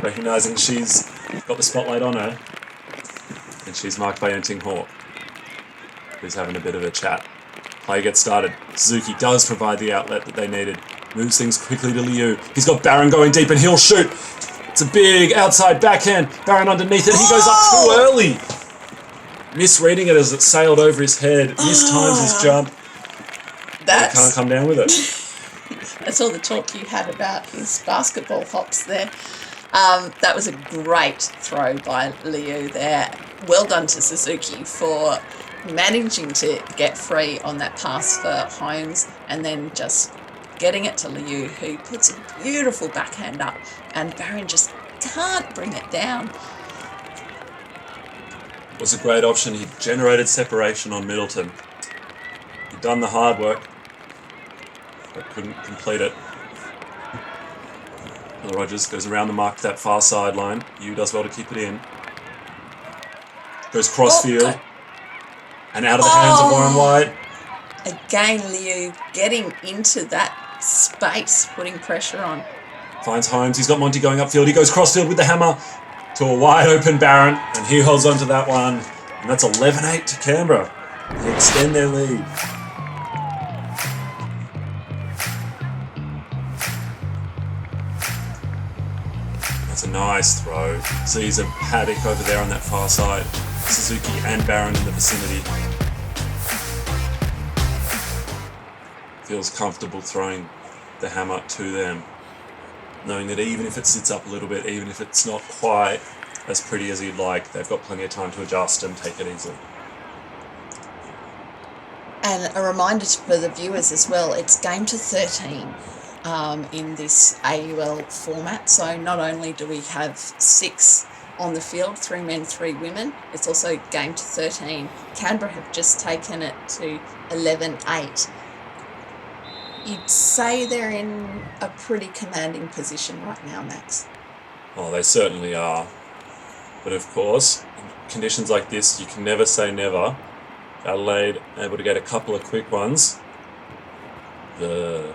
recognising she's got the spotlight on her. And she's marked by Enting Hawk, who's having a bit of a chat. Play gets started. Suzuki does provide the outlet that they needed. Moves things quickly to Liu. He's got Barron going deep and he'll shoot. It's a big outside backhand. Barron underneath it. He goes up too early. Misreading it as it sailed over his head. Mistimes his jump. He can't come down with it. That's all the talk you had about his basketball hops there. That was a great throw by Liu there. Well done to Suzuki for managing to get free on that pass for Holmes and then just getting it to Liu, who puts a beautiful backhand up, and Barron just can't bring it down. It was a great option. He generated separation on Middleton. He'd done the hard work, but couldn't complete it. Rogers goes around the mark to that far sideline. Yu does well to keep it in. Goes crossfield. And out of the hands of Warren White. Again, Liu getting into that space, putting pressure on. Finds Holmes. He's got Monty going upfield. He goes crossfield with the hammer to a wide open Barron. And he holds on to that one. And that's 11-8 to Canberra. They extend their lead. That's a nice throw. Sees a paddock over there on that far side. Suzuki and Barron in the vicinity. Feels comfortable throwing the hammer to them, knowing that even if it sits up a little bit, even if it's not quite as pretty as he'd like, they've got plenty of time to adjust and take it easily. And a reminder for the viewers as well, it's game to 13 in this AUL format. So not only do we have 6 on the field, 3 men, 3 women, it's also game to 13. Canberra have just taken it to 11-8. You'd say they're in a pretty commanding position right now, Max. Oh, they certainly are. But of course, in conditions like this, you can never say never. Adelaide able to get a couple of quick ones. The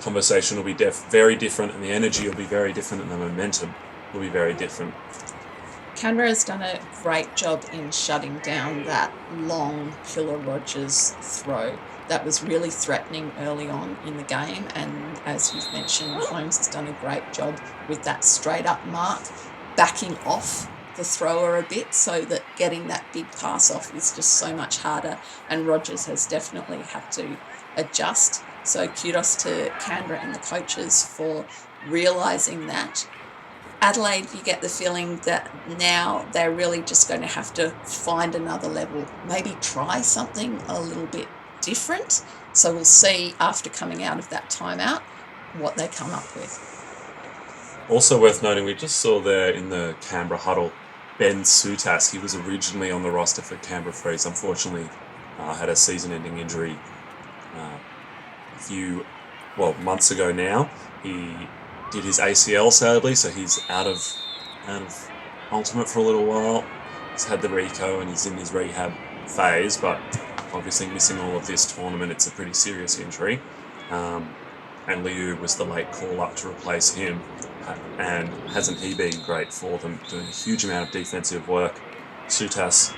conversation will be very different, and the energy will be very different, and the momentum will be very different. Canberra has done a great job in shutting down that long Pillar Rogers throw. That was really threatening early on in the game, and as you've mentioned, Holmes has done a great job with that straight up mark, backing off the thrower a bit so that getting that big pass off is just so much harder, and Rogers has definitely had to adjust. So kudos to Canberra and the coaches for realising that. Adelaide, you get the feeling that now they're really just going to have to find another level, maybe try something a little bit different. So we'll see after coming out of that timeout what they come up with. Also worth noting, we just saw there in the Canberra huddle, Ben Sutas. He was originally on the roster for Canberra Freeze. Unfortunately, had a season-ending injury a few months ago now. He did his ACL, sadly, so he's out of Ultimate for a little while. He's had the Rico and he's in his rehab phase, but obviously missing all of this tournament, it's a pretty serious injury. And Liu was the late call-up to replace him, and hasn't he been great for them, doing a huge amount of defensive work. Sutas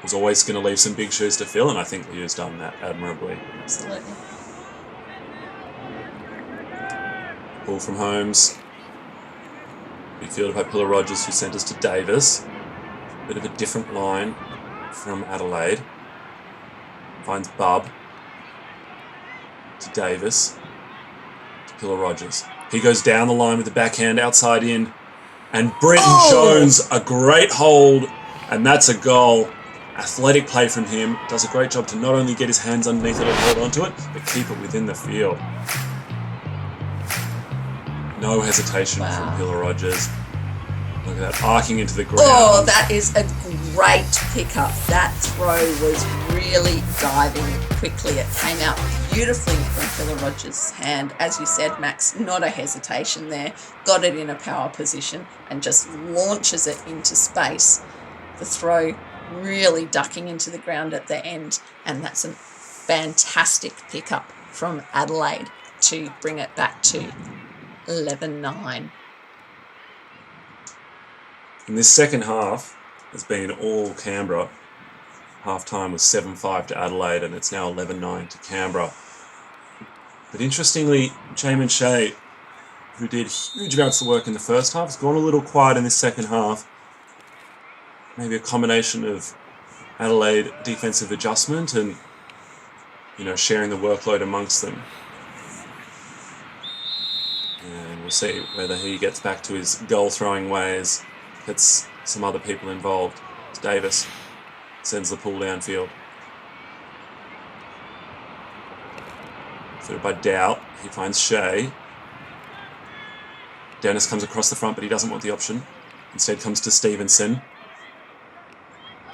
was always going to leave some big shoes to fill, and I think Liu's done that admirably. Absolutely. Ball from Holmes. Big fielded by Pillar Rogers, who sent us to Davis. Bit of a different line from Adelaide. Finds Bub. To Davis. To Pillar Rogers. He goes down the line with the backhand outside in. And Britton Jones, a great hold. And that's a goal. Athletic play from him. Does a great job to not only get his hands underneath it and hold onto it, but keep it within the field. No hesitation from Pillar Rogers. Look at that, arcing into the ground. Oh, that is a great pickup. That throw was really diving quickly. It came out beautifully from Pillar Rogers' hand. As you said, Max, not a hesitation there. Got it in a power position and just launches it into space. The throw really ducking into the ground at the end, and that's a fantastic pickup from Adelaide to bring it back to 11-9. And this second half has been all Canberra. Half-time was 7-5 to Adelaide, and it's now 11-9 to Canberra. But interestingly, Jamin Shea, who did huge amounts of work in the first half, has gone a little quiet in this second half. Maybe a combination of Adelaide defensive adjustment and, sharing the workload amongst them. And we'll see whether he gets back to his goal-throwing ways, gets some other people involved. It's Davis. Sends the pull downfield. Footed by Dow. He finds Shea. Dennis comes across the front, but he doesn't want the option. Instead comes to Stevenson.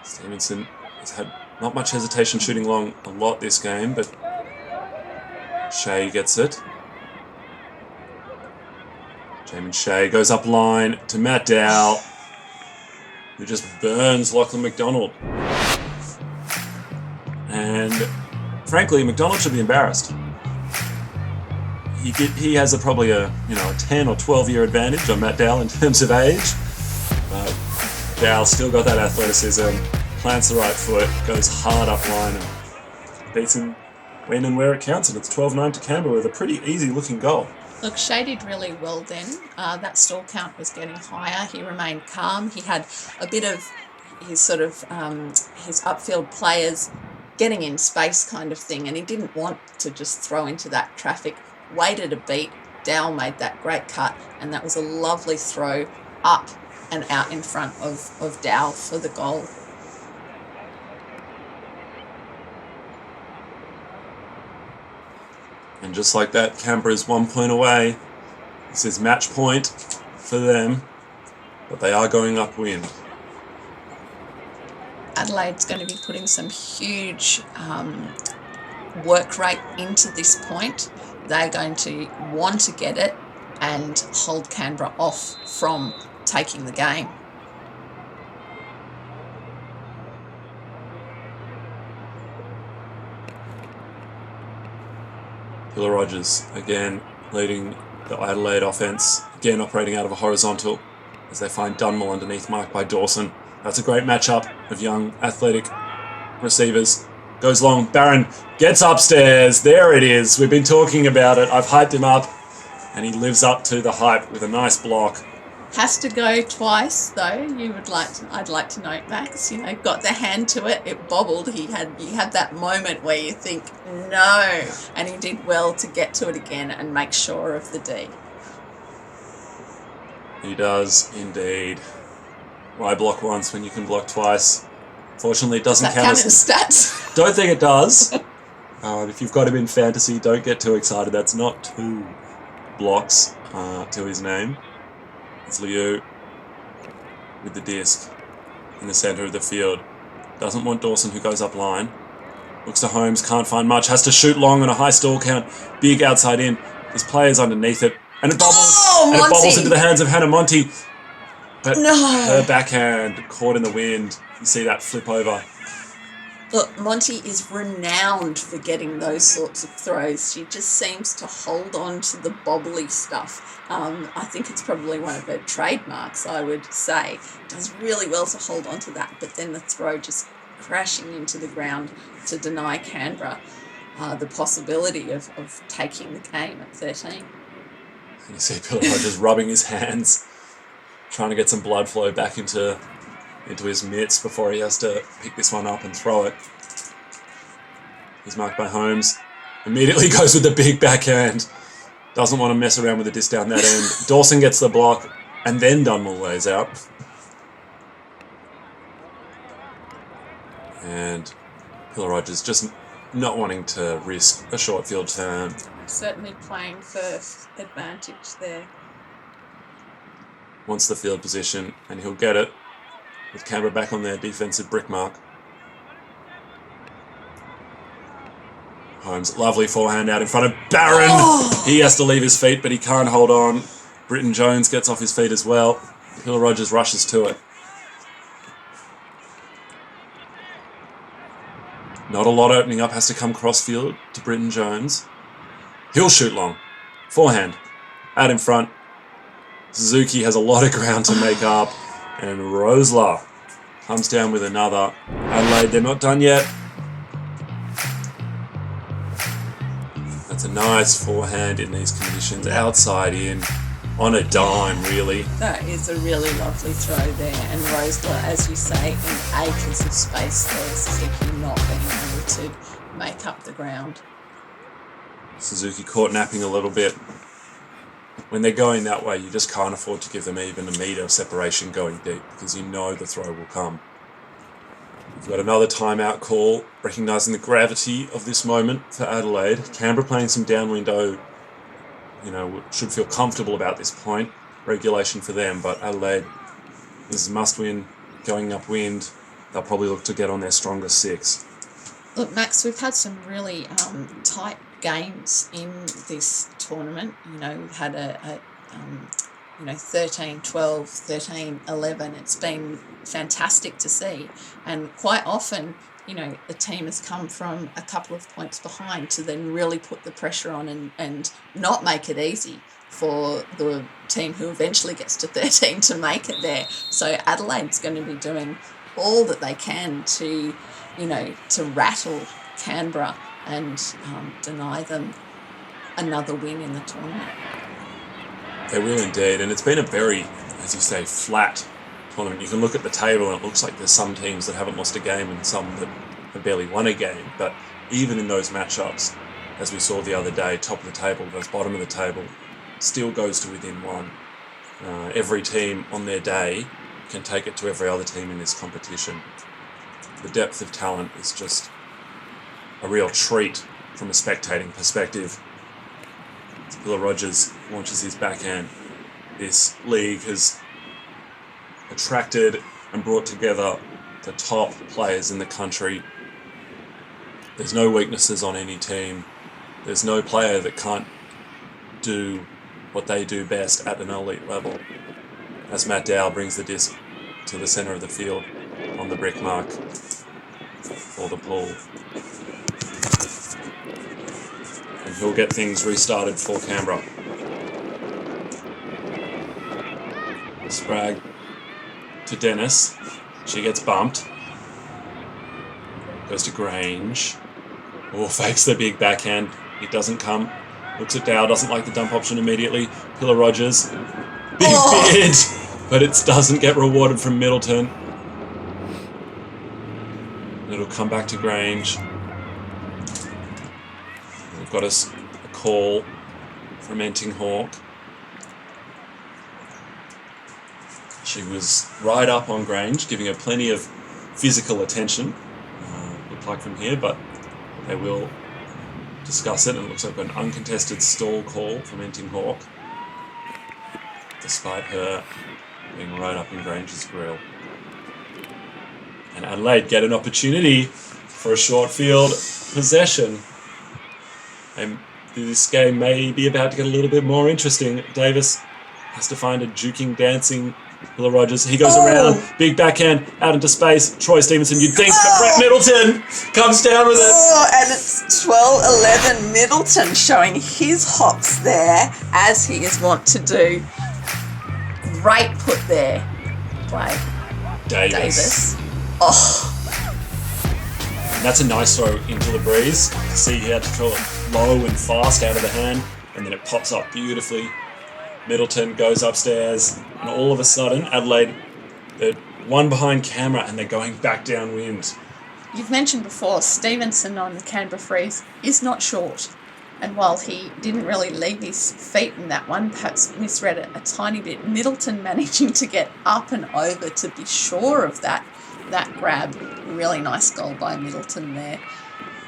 Stevenson has had not much hesitation shooting long a lot this game, but Shea gets it. Jamin Shea goes up line to Matt Dow, who just burns Lachlan McDonald. And frankly, McDonald should be embarrassed. He has probably a 10 or 12 year advantage on Matt Dow in terms of age. But Dow still got that athleticism, plants the right foot, goes hard up line and beats him when and where it counts. And it's 12-9 to Canberra with a pretty easy looking goal. Look, Shea did really well then. That stall count was getting higher. He remained calm. He had a bit of his his upfield players getting in space kind of thing, and he didn't want to just throw into that traffic. Waited a beat. Dow made that great cut, and that was a lovely throw up and out in front of Dow for the goal. And just like that, Canberra's 1 point away. This is match point for them, but they are going upwind. Adelaide's going to be putting some huge work rate into this point. They're going to want to get it and hold Canberra off from taking the game. Hiller Rogers again leading the Adelaide offense, again operating out of a horizontal as they find Dunmore underneath, marked by Dawson. That's a great matchup of young athletic receivers. Goes long, Barron gets upstairs, there it is, we've been talking about it, I've hyped him up, and he lives up to the hype with a nice block. Has to go twice though. I'd like to note, Max. Got the hand to it. It bobbled. You had that moment where you think no, and he did well to get to it again and make sure of the D. He does indeed. Why block once when you can block twice? Fortunately, it doesn't count as stats. Don't think it does. If you've got him in fantasy, don't get too excited. That's not 2 blocks to his name. It's Liu with the disc in the centre of the field. Doesn't want Dawson, who goes up line. Looks to Holmes, can't find much. Has to shoot long on a high stall count. Big outside in. There's players underneath it. And it bobbles. It bobbles into the hands of Hannah Monty. But her backhand caught in the wind. You see that flip over. Look, Monty is renowned for getting those sorts of throws. She just seems to hold on to the bobbly stuff. I think it's probably one of her trademarks, I would say. Does really well to hold on to that, but then the throw just crashing into the ground to deny Canberra the possibility of taking the game at 13. You see Pillar Rogers rubbing his hands, trying to get some blood flow back into his mitts before he has to pick this one up and throw it. He's marked by Holmes. Immediately goes with the big backhand. Doesn't want to mess around with the disc down that end. Dawson gets the block, and then Dunmore lays out. And Pillar Rogers just not wanting to risk a short field turn. Certainly playing first advantage there. Wants the field position, and he'll get it. With Canberra back on their defensive brick mark. Holmes, lovely forehand out in front of Barron. Oh! He has to leave his feet, but he can't hold on. Britton Jones gets off his feet as well. Hill Rogers rushes to it. Not a lot opening up, has to come cross-field to Britton Jones. He'll shoot long. Forehand. Out in front. Suzuki has a lot of ground to make up. And Rosler comes down with another. Adelaide, they're not done yet. That's a nice forehand in these conditions. Outside in. On a dime, really. That is a really lovely throw there. And Rosler, as you say, in acres of space there, Suzuki not being able to make up the ground. Suzuki caught napping a little bit. When they're going that way, you just can't afford to give them even a metre of separation going deep because you know the throw will come. We've got another timeout call, recognising the gravity of this moment for Adelaide. Canberra playing some downwind-o, should feel comfortable about this point. Regulation for them, but Adelaide is a must-win. Going upwind, they'll probably look to get on their strongest 6. Look, Max, we've had some really tight games in this tournament. We've had a 13-12, 13-11. It's been fantastic to see. And quite often, the team has come from a couple of points behind to then really put the pressure on and not make it easy for the team who eventually gets to 13 to make it there. So Adelaide's going to be doing all that they can to rattle Canberra and deny them another win in the tournament. They will indeed, and it's been a very, as you say, flat tournament. You can look at the table and it looks like there's some teams that haven't lost a game and some that have barely won a game, but even in those matchups, as we saw the other day, top of the table versus bottom of the table, still goes to within 1. Every team on their day can take it to every other team in this competition. The depth of talent is just a real treat from a spectating perspective. Bill Rogers launches his backhand. This league has attracted and brought together the top players in the country. There's no weaknesses on any team. There's no player that can't do what they do best at an elite level. As Matt Dow brings the disc to the centre of the field on the brick mark for the pull. And he'll get things restarted for Canberra. Sprague to Dennis. She gets bumped. Goes to Grange. Fakes the big backhand. It doesn't come. Looks at Dow, doesn't like the dump option immediately. Pillar Rogers. Big bid! But it doesn't get rewarded from Middleton. It'll come back to Grange. We've got a call from Enting Hawk. She was right up on Grange, giving her plenty of physical attention. Looked like from here, but they will discuss it. And it looks like an uncontested stall call from Enting Hawk, despite her being right up in Grange's grill. And Adelaide get an opportunity for a short field possession. And this game may be about to get a little bit more interesting. Davis has to find a juking, dancing Pillar Rogers. He goes around, big backhand, out into space. Troy Stevenson, you'd think, but Brett Middleton comes down with it. And it's 12-11 Middleton showing his hops there, as he is wont to do. Great put there by Davis. And that's a nice throw into the breeze. You see he had to throw it low and fast out of the hand, and then it pops up beautifully. Middleton goes upstairs, and all of a sudden, Adelaide, they're one behind camera, and they're going back downwind. You've mentioned before, Stevenson on the Canberra Freeze is not short. And while he didn't really leave his feet in that one, perhaps misread it a tiny bit, Middleton managing to get up and over to be sure of that grab. Really nice goal by Middleton there.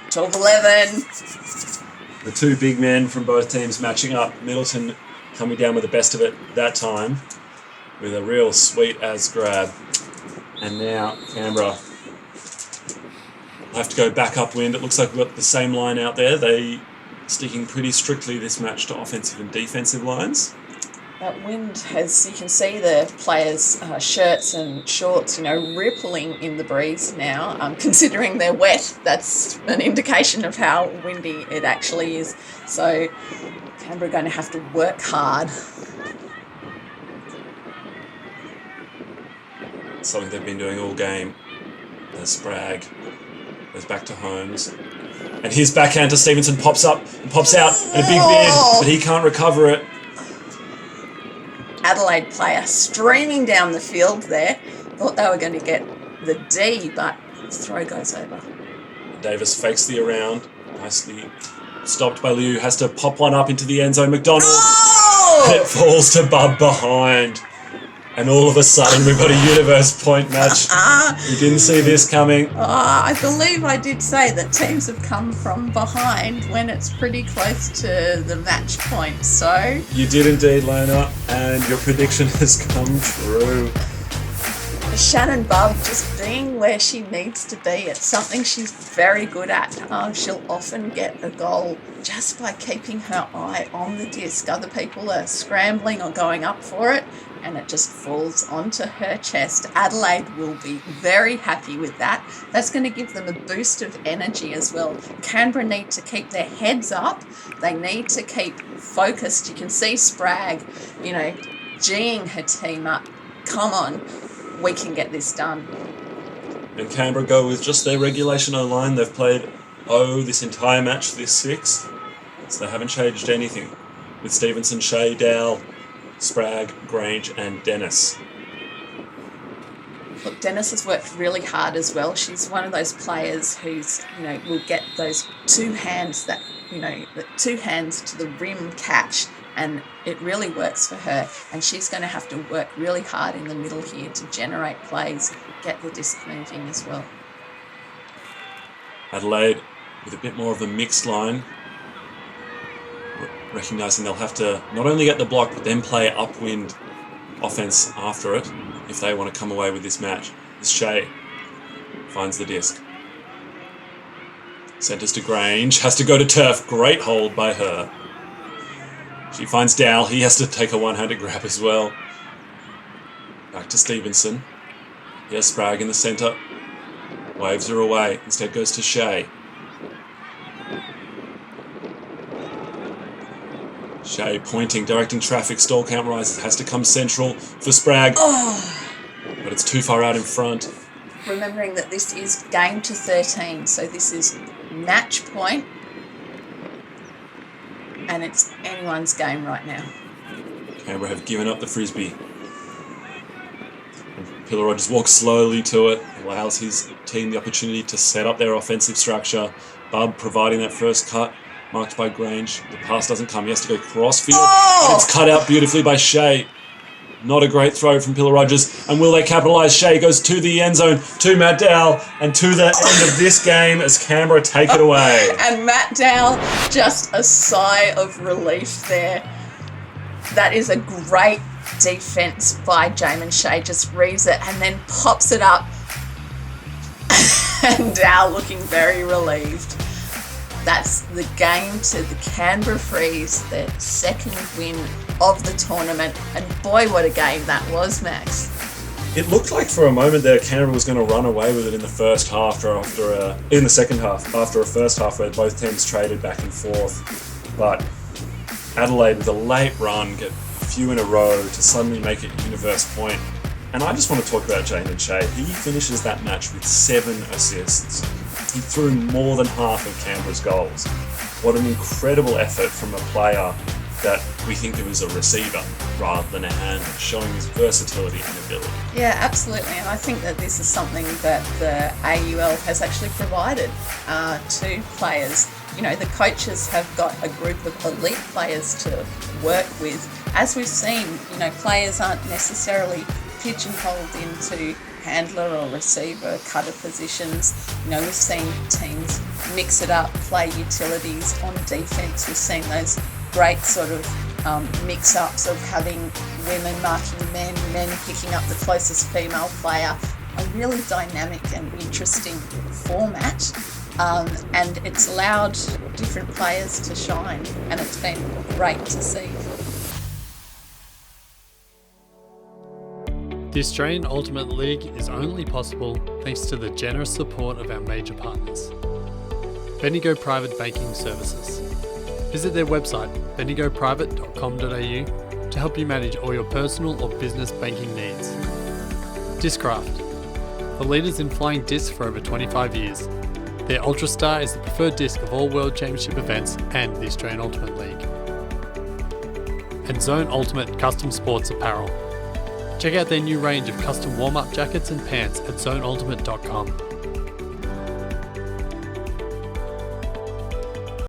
12-11. The two big men from both teams matching up. Middleton coming down with the best of it that time with a real sweet-as grab. And now Canberra will have to go back upwind. It looks like we've got the same line out there. They sticking pretty strictly this match to offensive and defensive lines. That wind has, you can see the players' shirts and shorts, rippling in the breeze now. Considering they're wet, that's an indication of how windy it actually is. So Canberra are going to have to work hard. something they've been doing all game. There's Sprague. Goes back to Holmes. And his backhand to Stevenson pops up and pops out. And a big bid, but he can't recover it. Adelaide player streaming down the field there. Thought they were going to get the D, but the throw goes over. Davis fakes the around. Nicely stopped by Liu. Has to pop one up into the end zone. McDonald. And it falls to Bub behind. And all of a sudden we've got a universe point match. We didn't see this coming. I believe I did say that teams have come from behind when it's pretty close to the match point. So You did indeed, Lona, and your prediction has come true. Shannon Bubb just being where she needs to be. It's something she's very good at. She'll often get a goal just by keeping her eye on the disc. Other people are scrambling or going up for it, and it just falls onto her chest. Adelaide will be very happy with that. That's going to give them a boost of energy as well. Canberra need to keep their heads up. They need to keep focused. You can see Sprague, geeing her team up. Come on. We can get this done. And Canberra go with just their regulation O-line. They've played this entire match this 6. So they haven't changed anything. With Stevenson, Shea, Dowell, Sprague, Grange and Dennis. Look, Dennis has worked really hard as well. She's one of those players who's, will get those two hands the 2 hands to the rim catch, and it really works for her. And she's going to have to work really hard in the middle here to generate plays, get the disc moving as well. Adelaide with a bit more of a mixed line, recognising they'll have to not only get the block but then play upwind offence after it if they want to come away with this match. As Shea finds the disc. Centres to Grange, has to go to turf. Great hold by her. She finds Dowell, he has to take a one-handed grab as well. Back to Stevenson. Here's Sprague in the centre. Waves her away, instead goes to Shea. Shea pointing, directing traffic, stall count rises, has to come central for Sprague. But it's too far out in front. Remembering that this is game to 13, so this is match point, and it's anyone's game right now. Canberra have given up the frisbee. Pillar Rogers walks slowly to it, allows his team the opportunity to set up their offensive structure. Bub providing that first cut, marked by Grange. The pass doesn't come, he has to go crossfield. And it's cut out beautifully by Shea. Not a great throw from Pillar Rogers. And will they capitalise? Shea goes to the end zone, to Matt Dowell, and to the end of this game as Canberra take it away. And Matt Dowell, just a sigh of relief there. That is a great defence by Jamin Shea. Just reads it and then pops it up. And Dowell looking very relieved. That's the game to the Canberra Freeze, their second win of the tournament. And boy, what a game that was, Max. It looked like for a moment there Canberra was going to run away with it in the first half, in the second half, after a first half where both teams traded back and forth. But Adelaide with a late run, get a few in a row to suddenly make it universe point. And I just want to talk about Jamin Shea. He finishes that match with 7 assists. He threw more than half of Canberra's goals. What an incredible effort from a player that we think of as a receiver rather than a handler, showing his versatility and ability. Yeah, absolutely. And I think that this is something that the AUL has actually provided to players. The coaches have got a group of elite players to work with. As we've seen, players aren't necessarily pigeonholed into handler or receiver, cutter positions. We've seen teams mix it up, play utilities on defence. We've seen those great sort of mix-ups of having women marking men, men picking up the closest female player. A really dynamic and interesting format, and it's allowed different players to shine, and it's been great to see. The Australian Ultimate League is only possible thanks to the generous support of our major partners. Bendigo Private Banking Services. Visit their website, bendigoprivate.com.au, to help you manage all your personal or business banking needs. Discraft, the leaders in flying discs for over 25 years. Their Ultrastar is the preferred disc of all World Championship events and the Australian Ultimate League. And Zone Ultimate Custom Sports Apparel. Check out their new range of custom warm-up jackets and pants at zoneultimate.com.